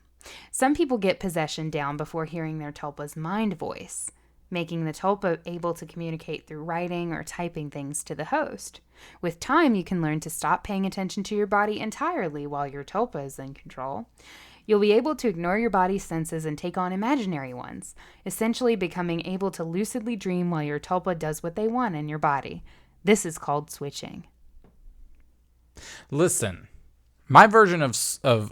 Some people get possession down before hearing their tulpa's mind voice, making the tulpa able to communicate through writing or typing things to the host. With time, you can learn to stop paying attention to your body entirely while your tulpa is in control. You'll be able to ignore your body's senses and take on imaginary ones, essentially becoming able to lucidly dream while your tulpa does what they want in your body. This is called switching. Listen, my version of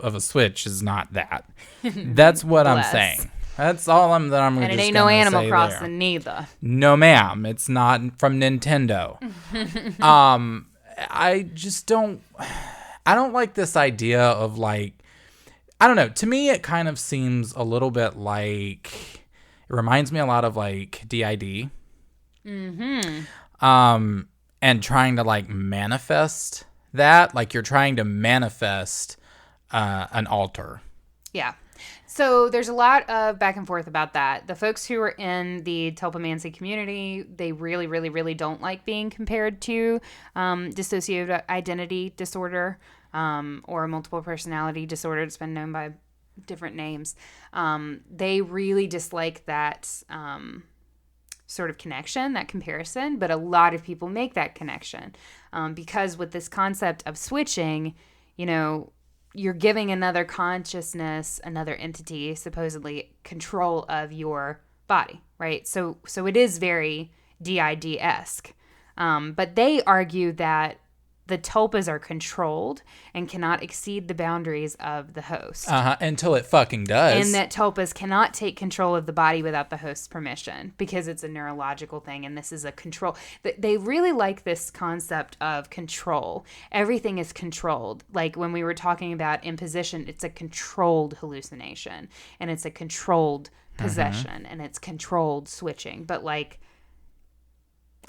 a switch is not that. That's what I'm saying. That's all I'm going to And it ain't no Animal Crossing neither. No, ma'am. It's not from Nintendo. I just don't. I don't like this idea of like, I don't know. To me, it kind of seems a little bit like, it reminds me a lot of like DID. And trying to like manifest that, like you're trying to manifest an altar. Yeah. So there's a lot of back and forth about that. The folks who are in the Tulpamancy community, they really, really, really don't like being compared to dissociative identity disorder or multiple personality disorder. It's been known by different names. They really dislike that sort of connection, that comparison, but a lot of people make that connection because with this concept of switching, you know, you're giving another consciousness, another entity, supposedly control of your body, right? So it is very DID-esque. But they argue that the tulpas are controlled and cannot exceed the boundaries of the host. Until it fucking does. And that tulpas cannot take control of the body without the host's permission because it's a neurological thing and this is a control. They really like this concept of control. Everything is controlled. Like when we were talking about imposition, it's a controlled hallucination and it's a controlled possession and it's controlled switching. But like...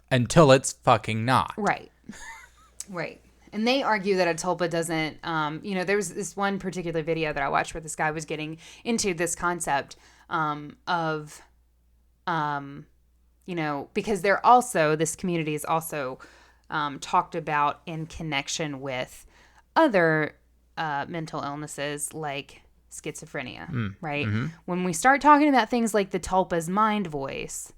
Until it's fucking not. Right. Right. And they argue that a tulpa doesn't, there was this one particular video that I watched where this guy was getting into this concept of, because they're also, this community is also talked about in connection with other mental illnesses like schizophrenia, right? When we start talking about things like the tulpa's mind voice,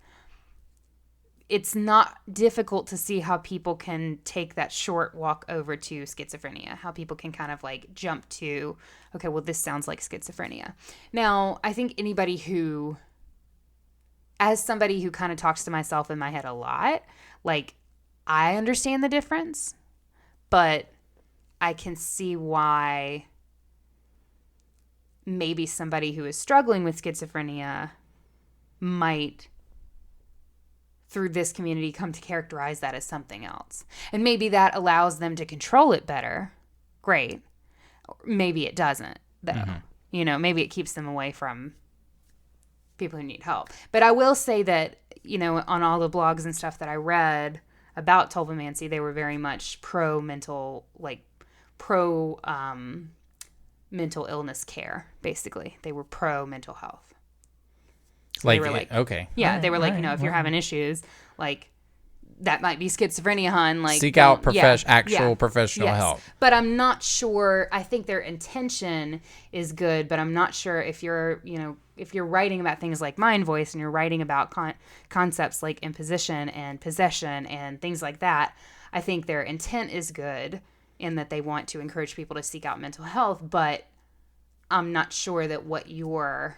it's not difficult to see how people can take that short walk over to schizophrenia, how people can kind of like jump to, okay, well, this sounds like schizophrenia. Now, I think anybody who, as somebody who kind of talks to myself in my head a lot, like I understand the difference, but I can see why maybe somebody who is struggling with schizophrenia might, through this community, come to characterize that as something else. And maybe that allows them to control it better. Great. Maybe it doesn't, though. Maybe it keeps them away from people who need help. But I will say that, on all the blogs and stuff that I read about tulpamancy, they were very much pro-mental illness care, basically. They were pro-mental health. Like, they were like, okay. Yeah, right, they were like, right, if you're having issues, like, that might be schizophrenia, hun. Like, seek out actual professional help. But I'm not sure. I think their intention is good, but I'm not sure if you're, if you're writing about things like mind voice and you're writing about concepts like imposition and possession and things like that. I think their intent is good in that they want to encourage people to seek out mental health, but I'm not sure that what you're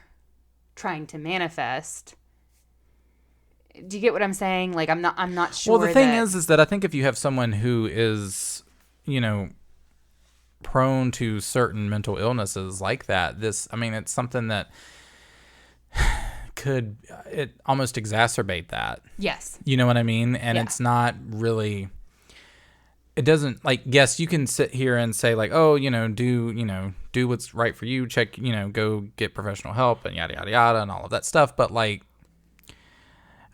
trying to manifest. Do you get what I'm saying? Like, I'm not sure. Well, the thing is that I think if you have someone who is, prone to certain mental illnesses like that, it's something that could almost exacerbate that. Yes. You know what I mean? And it's not really, it doesn't, like, yes, you can sit here and say like, oh, do what's right for you, check, go get professional help and yada, yada, yada, and all of that stuff. But like,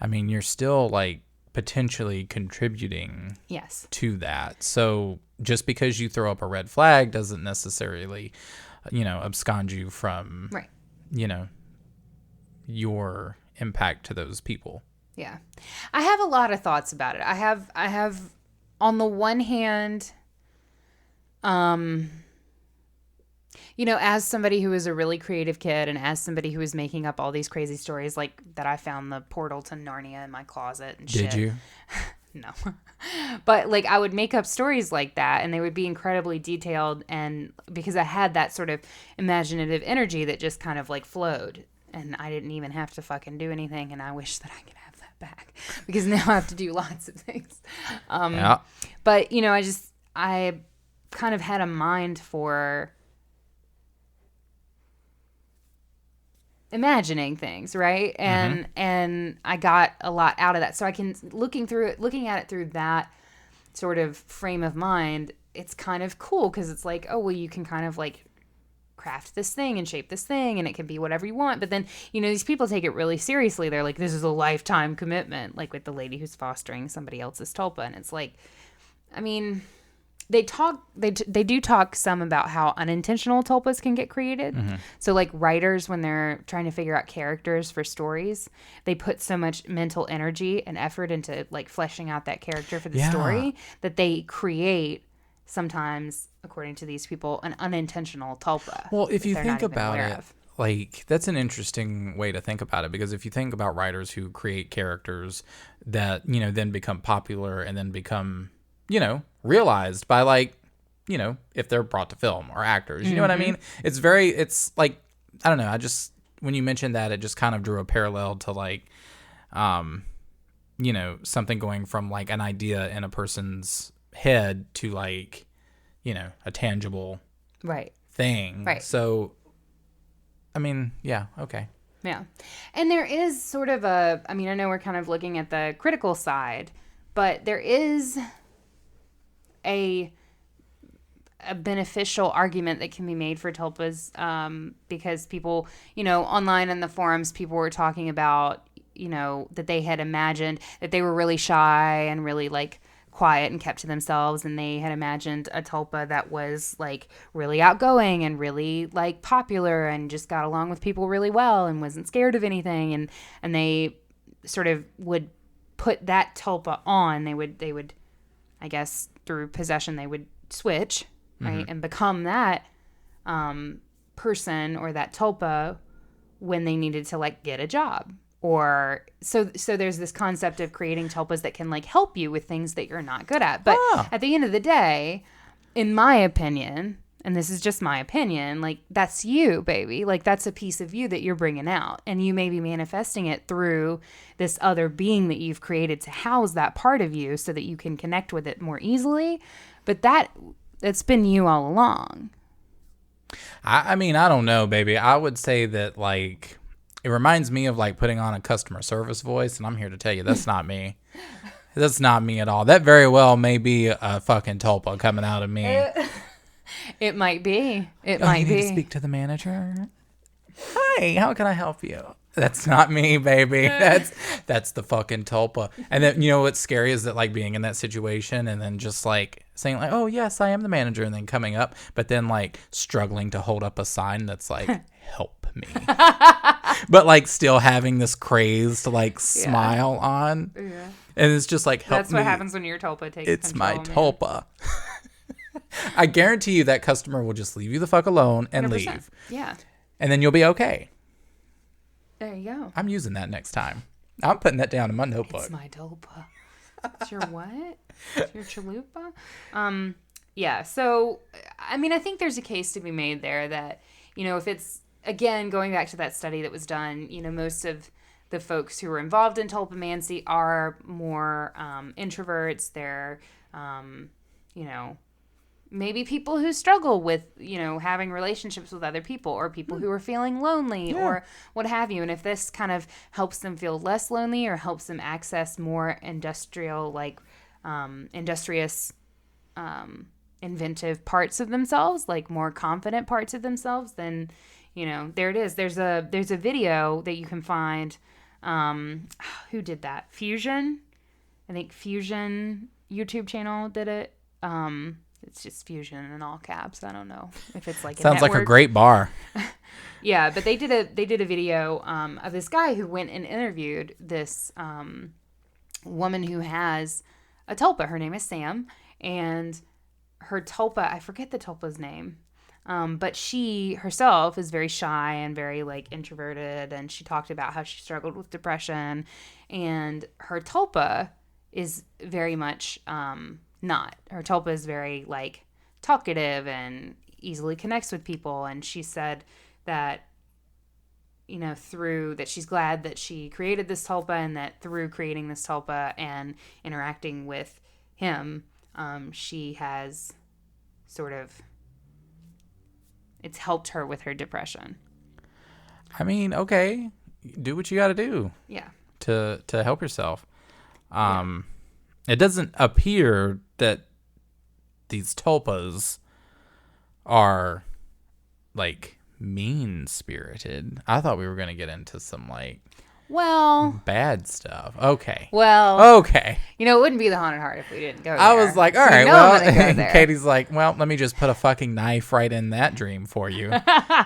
you're still like potentially contributing to that. So just because you throw up a red flag doesn't necessarily, abscond you from, your impact to those people. Yeah. I have a lot of thoughts about it. I have on the one hand, as somebody who is a really creative kid and as somebody who is making up all these crazy stories, like that I found the portal to Narnia in my closet and shit. Did you? No. But like I would make up stories like that and they would be incredibly detailed, and because I had that sort of imaginative energy that just kind of like flowed and I didn't even have to fucking do anything, and I wish that I could have that back because now I have to do lots of things. But I kind of had a mind for imagining things, right? And I got a lot out of that. So I can looking at it through that sort of frame of mind, it's kind of cool because it's like, oh, well, you can kind of like craft this thing and shape this thing and it can be whatever you want. But then, these people take it really seriously. They're like, this is a lifetime commitment, like with the lady who's fostering somebody else's tulpa. And it's like, I mean, they do talk some about how unintentional tulpas can get created. So like writers, when they're trying to figure out characters for stories, they put so much mental energy and effort into like fleshing out that character for the story that they create, sometimes, according to these people, an unintentional tulpa. Well, if you think about it, like, that's an interesting way to think about it, because if you think about writers who create characters that, then become popular and then become, realized by, like, if they're brought to film, or actors, you know what I mean? It's like, I don't know, when you mentioned that, it just kind of drew a parallel to, like, something going from, like, an idea in a person's head to, like, a tangible thing. Right. So, I mean, yeah, okay. Yeah. And there is sort of I know we're kind of looking at the critical side, but there is a beneficial argument that can be made for tulpas, because people, online in the forums, people were talking about, that they had imagined that they were really shy and really, like, quiet and kept to themselves, and they had imagined a tulpa that was like really outgoing and really like popular and just got along with people really well and wasn't scared of anything, and they sort of would put that tulpa on. They would I guess through possession they would switch, right, and become that person or that tulpa when they needed to, like, get a job. Or so there's this concept of creating tulpas that can, like, help you with things that you're not good at. But at the end of the day, in my opinion, and this is just my opinion, like, that's you, baby. Like, that's a piece of you that you're bringing out. And you may be manifesting it through this other being that you've created to house that part of you so that you can connect with it more easily. But that's been you all along. I mean, I don't know, baby. I would say that, like, it reminds me of, like, putting on a customer service voice, and I'm here to tell you that's not me. That's not me at all. That very well may be a fucking tulpa coming out of me. It might be. It might be. Need to speak to the manager. Hi, how can I help you? That's not me, baby. That's the fucking tulpa. And then, what's scary is that, like, being in that situation and then just, like, saying, like, oh, yes, I am the manager, and then coming up, but then, like, struggling to hold up a sign that's like, help me. But, like, still having this craze to, like, smile on. Yeah. And it's just like, help me. That's what happens when your tulpa takes It's control, my tulpa. I guarantee you that customer will just leave you the fuck alone and 100%. leave. Yeah. And then you'll be okay. There you go. I'm using that next time. I'm putting that down in my notebook. It's my tulpa. It's your what? It's your chalupa? Yeah, so, I mean, I think there's a case to be made there that, if it's, again, going back to that study that was done, most of the folks who are involved in tulpamancy are more introverts. They're, maybe people who struggle with, having relationships with other people, or people who are feeling lonely, or what have you. And if this kind of helps them feel less lonely or helps them access more industrious, inventive parts of themselves, like more confident parts of themselves, then, there it is. There's a video that you can find. Who did that? Fusion? I think Fusion YouTube channel did it. It's just Fusion in all caps. I don't know if it's like sounds like a great bar. Yeah, but they did a video of this guy who went and interviewed this woman who has a tulpa. Her name is Sam, and her tulpa, I forget the tulpa's name, but she herself is very shy and very, like, introverted, and she talked about how she struggled with depression, and her tulpa is very much not. Her tulpa is very, like, talkative and easily connects with people, and she said that, through that, she's glad that she created this tulpa, and that through creating this tulpa and interacting with him, she has sort of, it's helped her with her depression. I mean, okay, do what you got to do. Yeah. To help yourself. It doesn't appear that these tulpas are like mean-spirited. I thought we were going to get into some like Well, bad stuff. Okay. well, Okay. you know, it wouldn't be the Haunted Heart if we didn't go there. I was like, all So right, you know well, I'm gonna go there. Katie's like, well, let me just put a fucking knife right in that dream for you.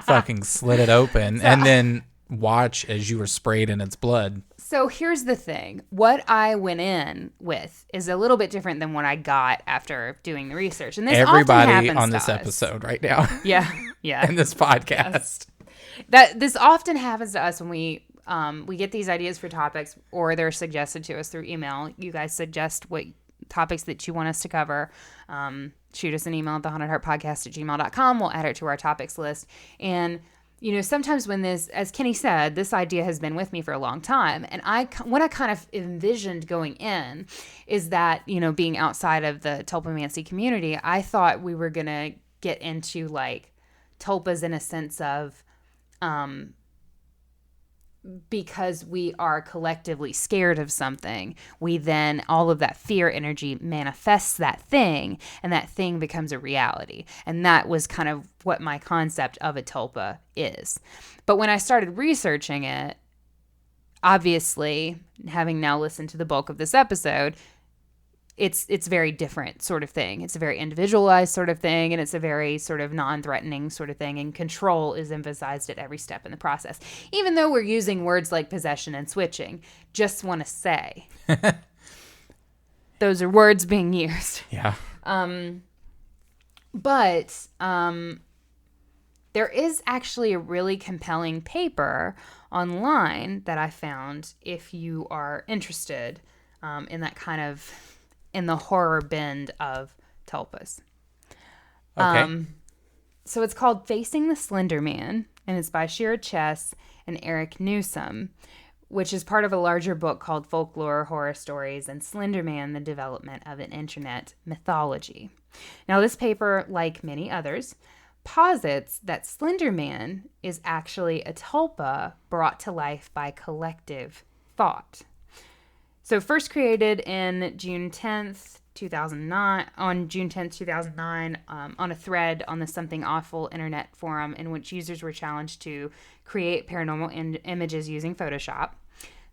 Fucking slit it open and then watch as you were sprayed in its blood. So here's the thing. What I went in with is a little bit different than what I got after doing the research. And this often Everybody happens on to this us. episode right now Yeah, yeah. in this podcast. That this often happens to us when we get these ideas for topics, or they're suggested to us through email. You guys suggest what topics that you want us to cover. Shoot us an email at thehauntedheartpodcast@gmail.com. We'll add it to our topics list. And you know, sometimes when this, as Kenny said, this idea has been with me for a long time. And what I kind of envisioned going in is that, you know, being outside of the tulpamancy community, I thought we were going to get into like tulpas in a sense of, because we are collectively scared of something, we then, all of that fear energy manifests that thing, and that thing becomes a reality. And that was kind of what my concept of a tulpa is. But when I started researching it, obviously, having now listened to the bulk of this episode, it's very different sort of thing. It's a very individualized sort of thing, and it's a very sort of non-threatening sort of thing, and control is emphasized at every step in the process. Even though we're using words like possession and switching, just want to say those are words being used. Yeah. But there is actually a really compelling paper online that I found if you are interested in that kind of, in the horror bend of tulpas. Okay. So it's called Facing the Slender Man, and it's by Shira Chess and Eric Newsom, which is part of a larger book called Folklore, Horror Stories, and Slender Man, the Development of an Internet Mythology. Now, this paper, like many others, posits that Slender Man is actually a tulpa brought to life by collective thought. So first created in June 10th, 2009, on June 10th, 2009, on a thread on the Something Awful internet forum in which users were challenged to create paranormal images using Photoshop,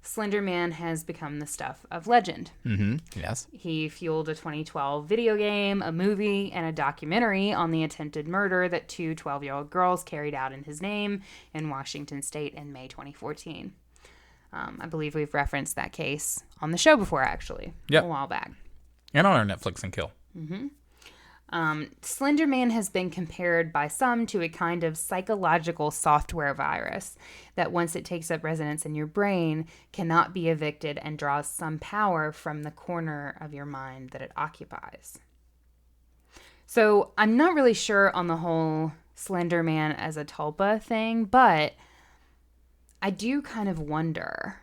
Slender Man has become the stuff of legend. Mm-hmm. Yes. He fueled a 2012 video game, a movie, and a documentary on the attempted murder that two 12-year-old girls carried out in his name in Washington State in May 2014. I believe we've referenced that case on the show before, actually, Yep. a while back. And on our Netflix and Kill. Slender Man has been compared by some to a kind of psychological software virus that once it takes up residence in your brain cannot be evicted and draws some power from the corner of your mind that it occupies. So I'm not really sure on the whole Slender Man as a tulpa thing, but I do kind of wonder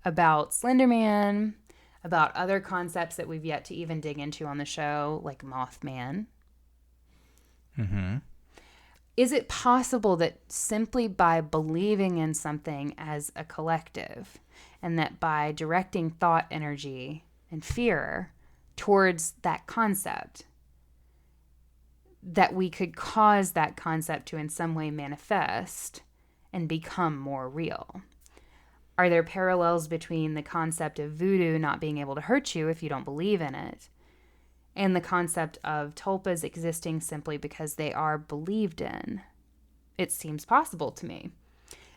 about Slender Man, about other concepts that we've yet to even dig into on the show, like Mothman. Mm-hmm. Is it possible that simply by believing in something as a collective, and that by directing thought energy and fear towards that concept, that we could cause that concept to in some way manifest and become more real? Are there parallels between the concept of voodoo not being able to hurt you if you don't believe in it, and the concept of tulpas existing simply because they are believed in? It seems possible to me.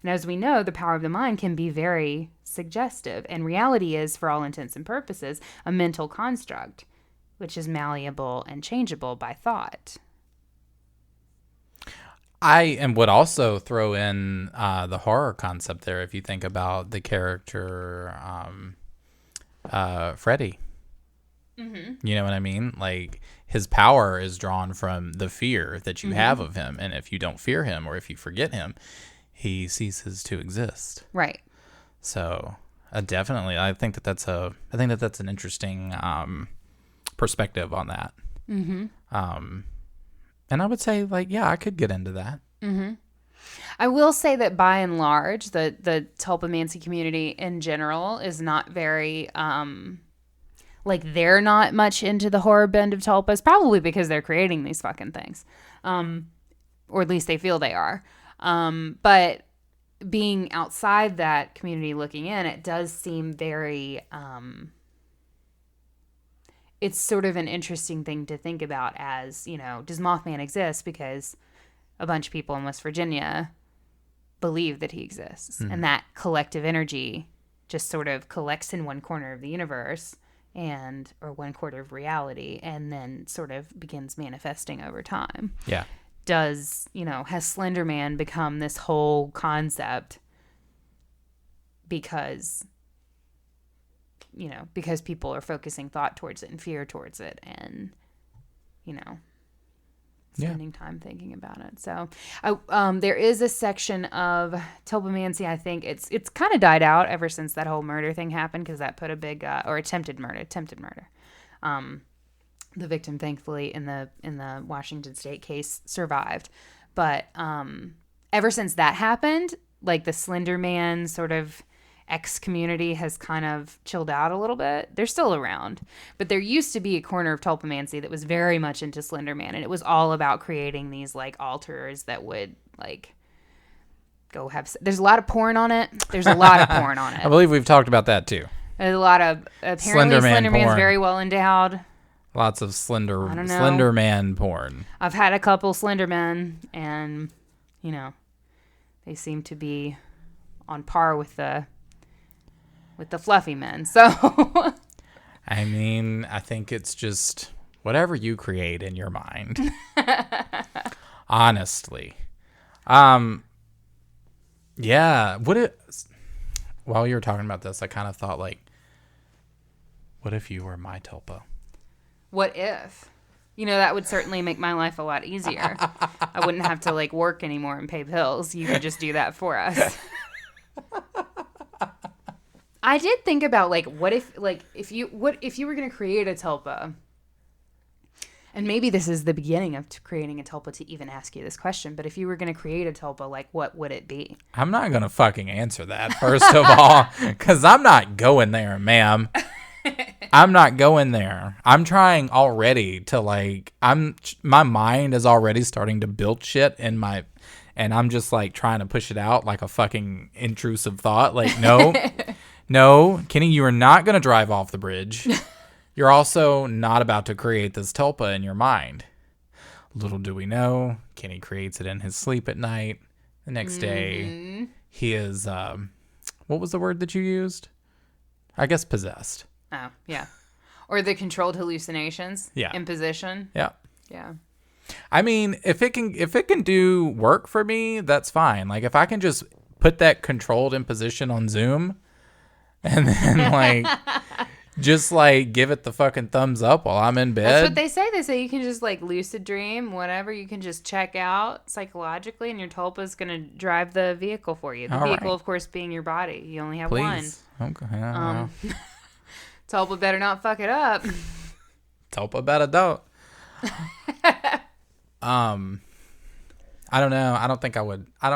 And as we know, the power of the mind can be very suggestive, and reality is, for all intents and purposes, a mental construct, which is malleable and changeable by thought. Would also throw in the horror concept there if you think about the character Freddy. Mm-hmm. You know what I mean? Like, his power is drawn from the fear that you have of him. And if you don't fear him or if you forget him, he ceases to exist. Right. So definitely, I think that's an interesting perspective on that. Mm-hmm. And I would say, like, yeah, I could get into that. Mm-hmm. I will say that by and large, the tulpamancy community in general is not very like they're not much into the horror bend of tulpas, probably because they're creating these fucking things, or at least they feel they are. But being outside that community looking in, it does seem very it's sort of an interesting thing to think about as, you know, does Mothman exist because a bunch of people in West Virginia believe that he exists, and that collective energy just sort of collects in one corner of the universe or one quarter of reality, and then sort of begins manifesting over time. Yeah. Has Slender Man become this whole concept because people are focusing thought towards it and fear towards it, and, spending time thinking about it. So there is a section of Tulpamancy. I think it's kind of died out ever since that whole murder thing happened, because that put a big or attempted murder. The victim, thankfully, in the Washington State case survived, but ever since that happened, like the Slender Man sort of X community has kind of chilled out a little bit. They're still around, but there used to be a corner of Tulpamancy that was very much into Slender Man, and it was all about creating these like altars that would like go have. There's a lot of porn on it. I believe we've talked about that too. There's a lot of apparently Slender Man's very well endowed. Lots of Slender Man porn. I've had a couple Slender Men, and they seem to be on par with the fluffy men. So I mean, I think it's just whatever you create in your mind. Honestly. Yeah, while you were talking about this, I kind of thought, like, what if you were my Tulpa? What if? That would certainly make my life a lot easier. I wouldn't have to like work anymore and pay bills. You could just do that for us. I did think about like, what if you were going to create a Tulpa, and maybe this is the beginning of creating a Tulpa to even ask you this question, but if you were going to create a Tulpa, like what would it be? I'm not going to fucking answer that, first of all, because I'm not going there, ma'am. I'm not going there. I'm trying already to like, my mind is already starting to build shit and I'm just like trying to push it out like a fucking intrusive thought. Like, no. No, Kenny, you are not going to drive off the bridge. You're also not about to create this Tulpa in your mind. Little do we know, Kenny creates it in his sleep at night. The next day, he is, what was the word that you used? I guess possessed. Oh, yeah. Or the controlled hallucinations. Yeah. Imposition. Yeah. Yeah. I mean, if it can do work for me, that's fine. Like, if I can just put that controlled imposition on Zoom and then like just like give it the fucking thumbs up while I'm in bed. That's what they say. They say you can just like lucid dream, whatever. You can just check out psychologically, and your Tulpa's going to drive the vehicle for you. The vehicle, of course, being your body. You only have one. Okay. Tulpa better not fuck it up. Tulpa better don't. I don't know. I don't think I would. I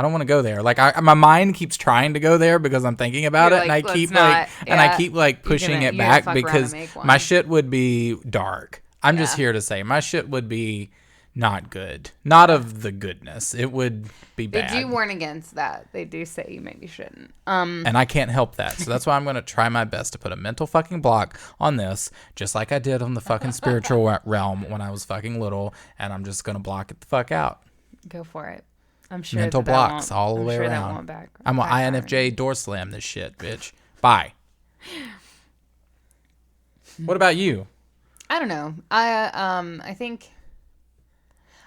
don't want to go there. Like my mind keeps trying to go there because I'm thinking about it, and I keep like pushing it back because my shit would be dark. I'm just here to say my shit would be not good. Not of the goodness. It would be bad. They do warn against that. They do say you maybe shouldn't. And I can't help that. So that's why I'm going to try my best to put a mental fucking block on this, just like I did on the fucking spiritual realm when I was fucking little, and I'm just going to block it the fuck out. Go for it. I'm sure mental blocks all the way sure around. I'm gonna INFJ door slam this shit, bitch. Bye. What about you? I don't know. I think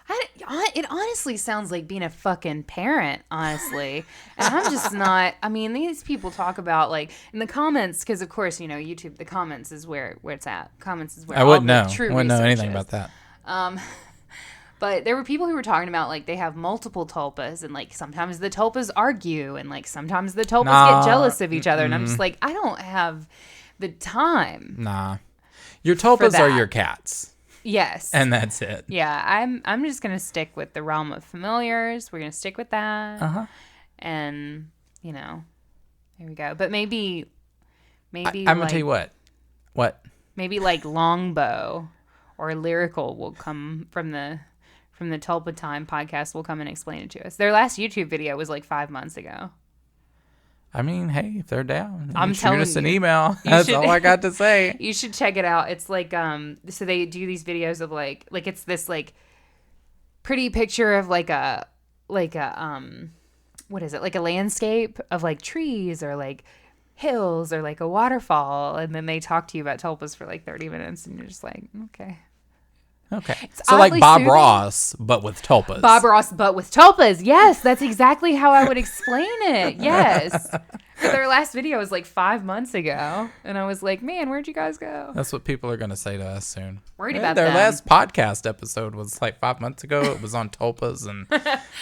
it honestly sounds like being a fucking parent, honestly. And I'm just not. I mean, these people talk about like in the comments, because of course YouTube. The comments is where it's at. Comments is where I wouldn't know. True I wouldn't know anything is. about that. But there were people who were talking about, like, they have multiple tulpas, and, like, sometimes the tulpas argue, and, like, sometimes the tulpas get jealous of each other. And I'm just like, I don't have the time. Nah. Your tulpas are your cats. Yes. And that's it. Yeah, I'm just going to stick with the realm of familiars. We're going to stick with that. Uh-huh. And, there we go. But maybe Maybe I'm gonna tell you what. Maybe like Longbow or Lyrical will come from the Tulpa Time podcast. Will come and explain it to us. Their last YouTube video was like 5 months ago. I mean, hey, if they're down, I'm shoot telling us an you. email. That's all I got to say. You should check it out. It's like so they do these videos of like it's this like pretty picture of like a what is it? Like a landscape of like trees or like hills or like a waterfall, and then they talk to you about tulpas for like 30 minutes, and you're just like, okay. So like Bob soothing. Ross, but with tulpas. Bob Ross, but with tulpas. Yes, that's exactly how I would explain it. Yes. But their last video was like 5 months ago, and I was like, man, where'd you guys go? That's what people are gonna say to us soon. Worried about their them. last podcast episode was like 5 months ago. It was on tulpas, and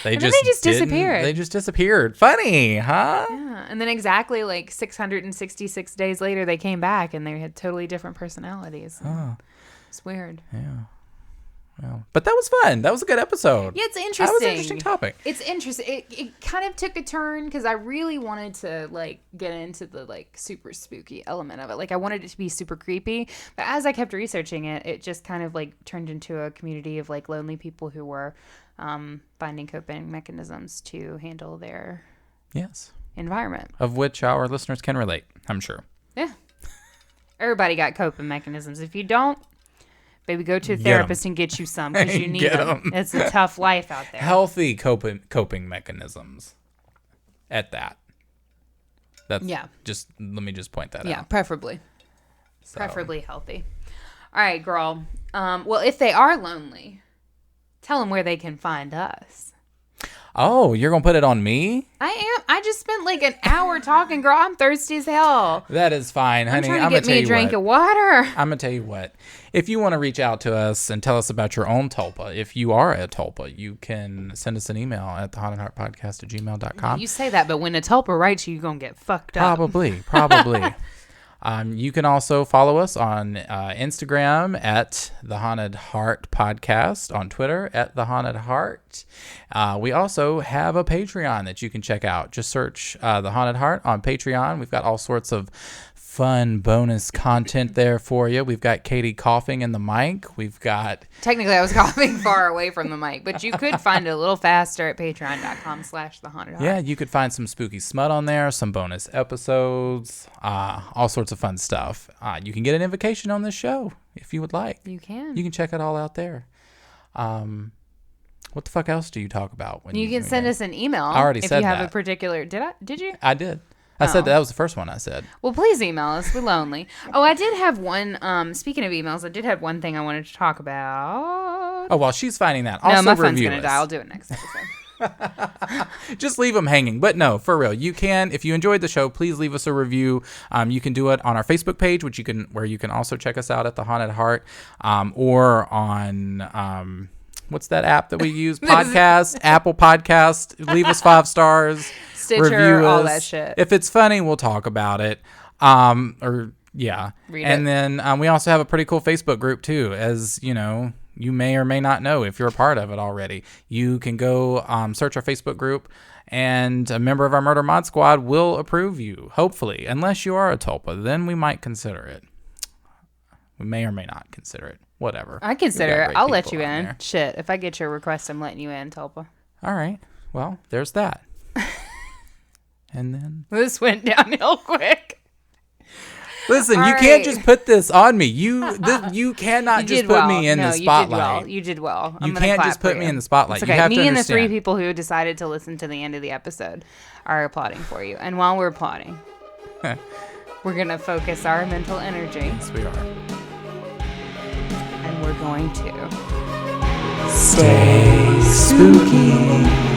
they just disappeared. They just disappeared. Funny, huh? Yeah, and then exactly like 666 days later, they came back, and they had totally different personalities. Oh. It's weird. Yeah. Well, but that was fun. That was a good episode. Yeah, it's interesting. That was an interesting topic. It's interesting. It kind of took a turn because I really wanted to like get into the like super spooky element of it. Like I wanted it to be super creepy. But as I kept researching it, it just kind of like turned into a community of like lonely people who were finding coping mechanisms to handle their environment. Of which our listeners can relate, I'm sure. Yeah. Everybody got coping mechanisms. If you don't, baby, go to a therapist and get you some because you need them. It's a tough life out there. Healthy coping mechanisms. At that. That's just let me just point that out. Yeah, preferably. So. Preferably healthy. All right, girl. Well, if they are lonely, tell them where they can find us. Oh, you're going to put it on me? I am. I just spent like an hour talking, girl. I'm thirsty as hell. That is fine, honey. I'm trying to get me a drink of water. I'm going to tell you what. If you want to reach out to us and tell us about your own tulpa, if you are a tulpa, you can send us an email at thehauntedheartpodcast@gmail.com. You say that, but when a tulpa writes you, you're going to get fucked up. Probably. You can also follow us on Instagram at The Haunted Heart Podcast, on Twitter at The Haunted Heart. We also have a Patreon that you can check out. Just search The Haunted Heart on Patreon. We've got all sorts of fun bonus content there for you. We've got Katie coughing in the mic. We've got... Technically, I was coughing far away from the mic, but you could find it a little faster at patreon.com/thehauntedheart. Yeah, you could find some spooky smut on there, some bonus episodes, all sorts of fun stuff. You can get an invocation on this show if you would like. You can. You can check it all out there. What the fuck else do you talk about? When you can send us an email. I already if said you have that. a particular... Did you? I did. I said that was the first one I said. Well, please email us. We're lonely. Oh, I did have one. Speaking of emails, I did have one thing I wanted to talk about. Oh, while she's finding that, also no, my phone's review gonna us. die. I'll do it next episode. Just leave them hanging. But no, for real, you can. If you enjoyed the show, please leave us a review. You can do it on our Facebook page, where you can also check us out at The Haunted Heart, or on what's that app that we use? Podcast, Apple Podcast. Leave us 5 stars. Stitcher, review all us. that shit. If it's funny, we'll talk about it. Read and it. then we also have a pretty cool Facebook group too, as you know. You may or may not know if you're a part of it already. You can go search our Facebook group, and a member of our Murder Mod Squad will approve you, hopefully. Unless you are a tulpa, then we might consider it. We may or may not consider it. Whatever. I consider We've got it. great I'll let people you on in. there. Shit. If I get your request, I'm letting you in, Tulpa. All right. Well, there's that. And then... This went downhill quick. Listen, All you can't right. just put this on me. You cannot just put me in the spotlight. You did well. You can't just put me in the spotlight. It's You okay. have Me to and the 3 understand. people who decided to listen to the end of the episode are applauding for you. And while we're applauding, we're going to focus our mental energy. Yes, we are. And we're going to... Stay spooky.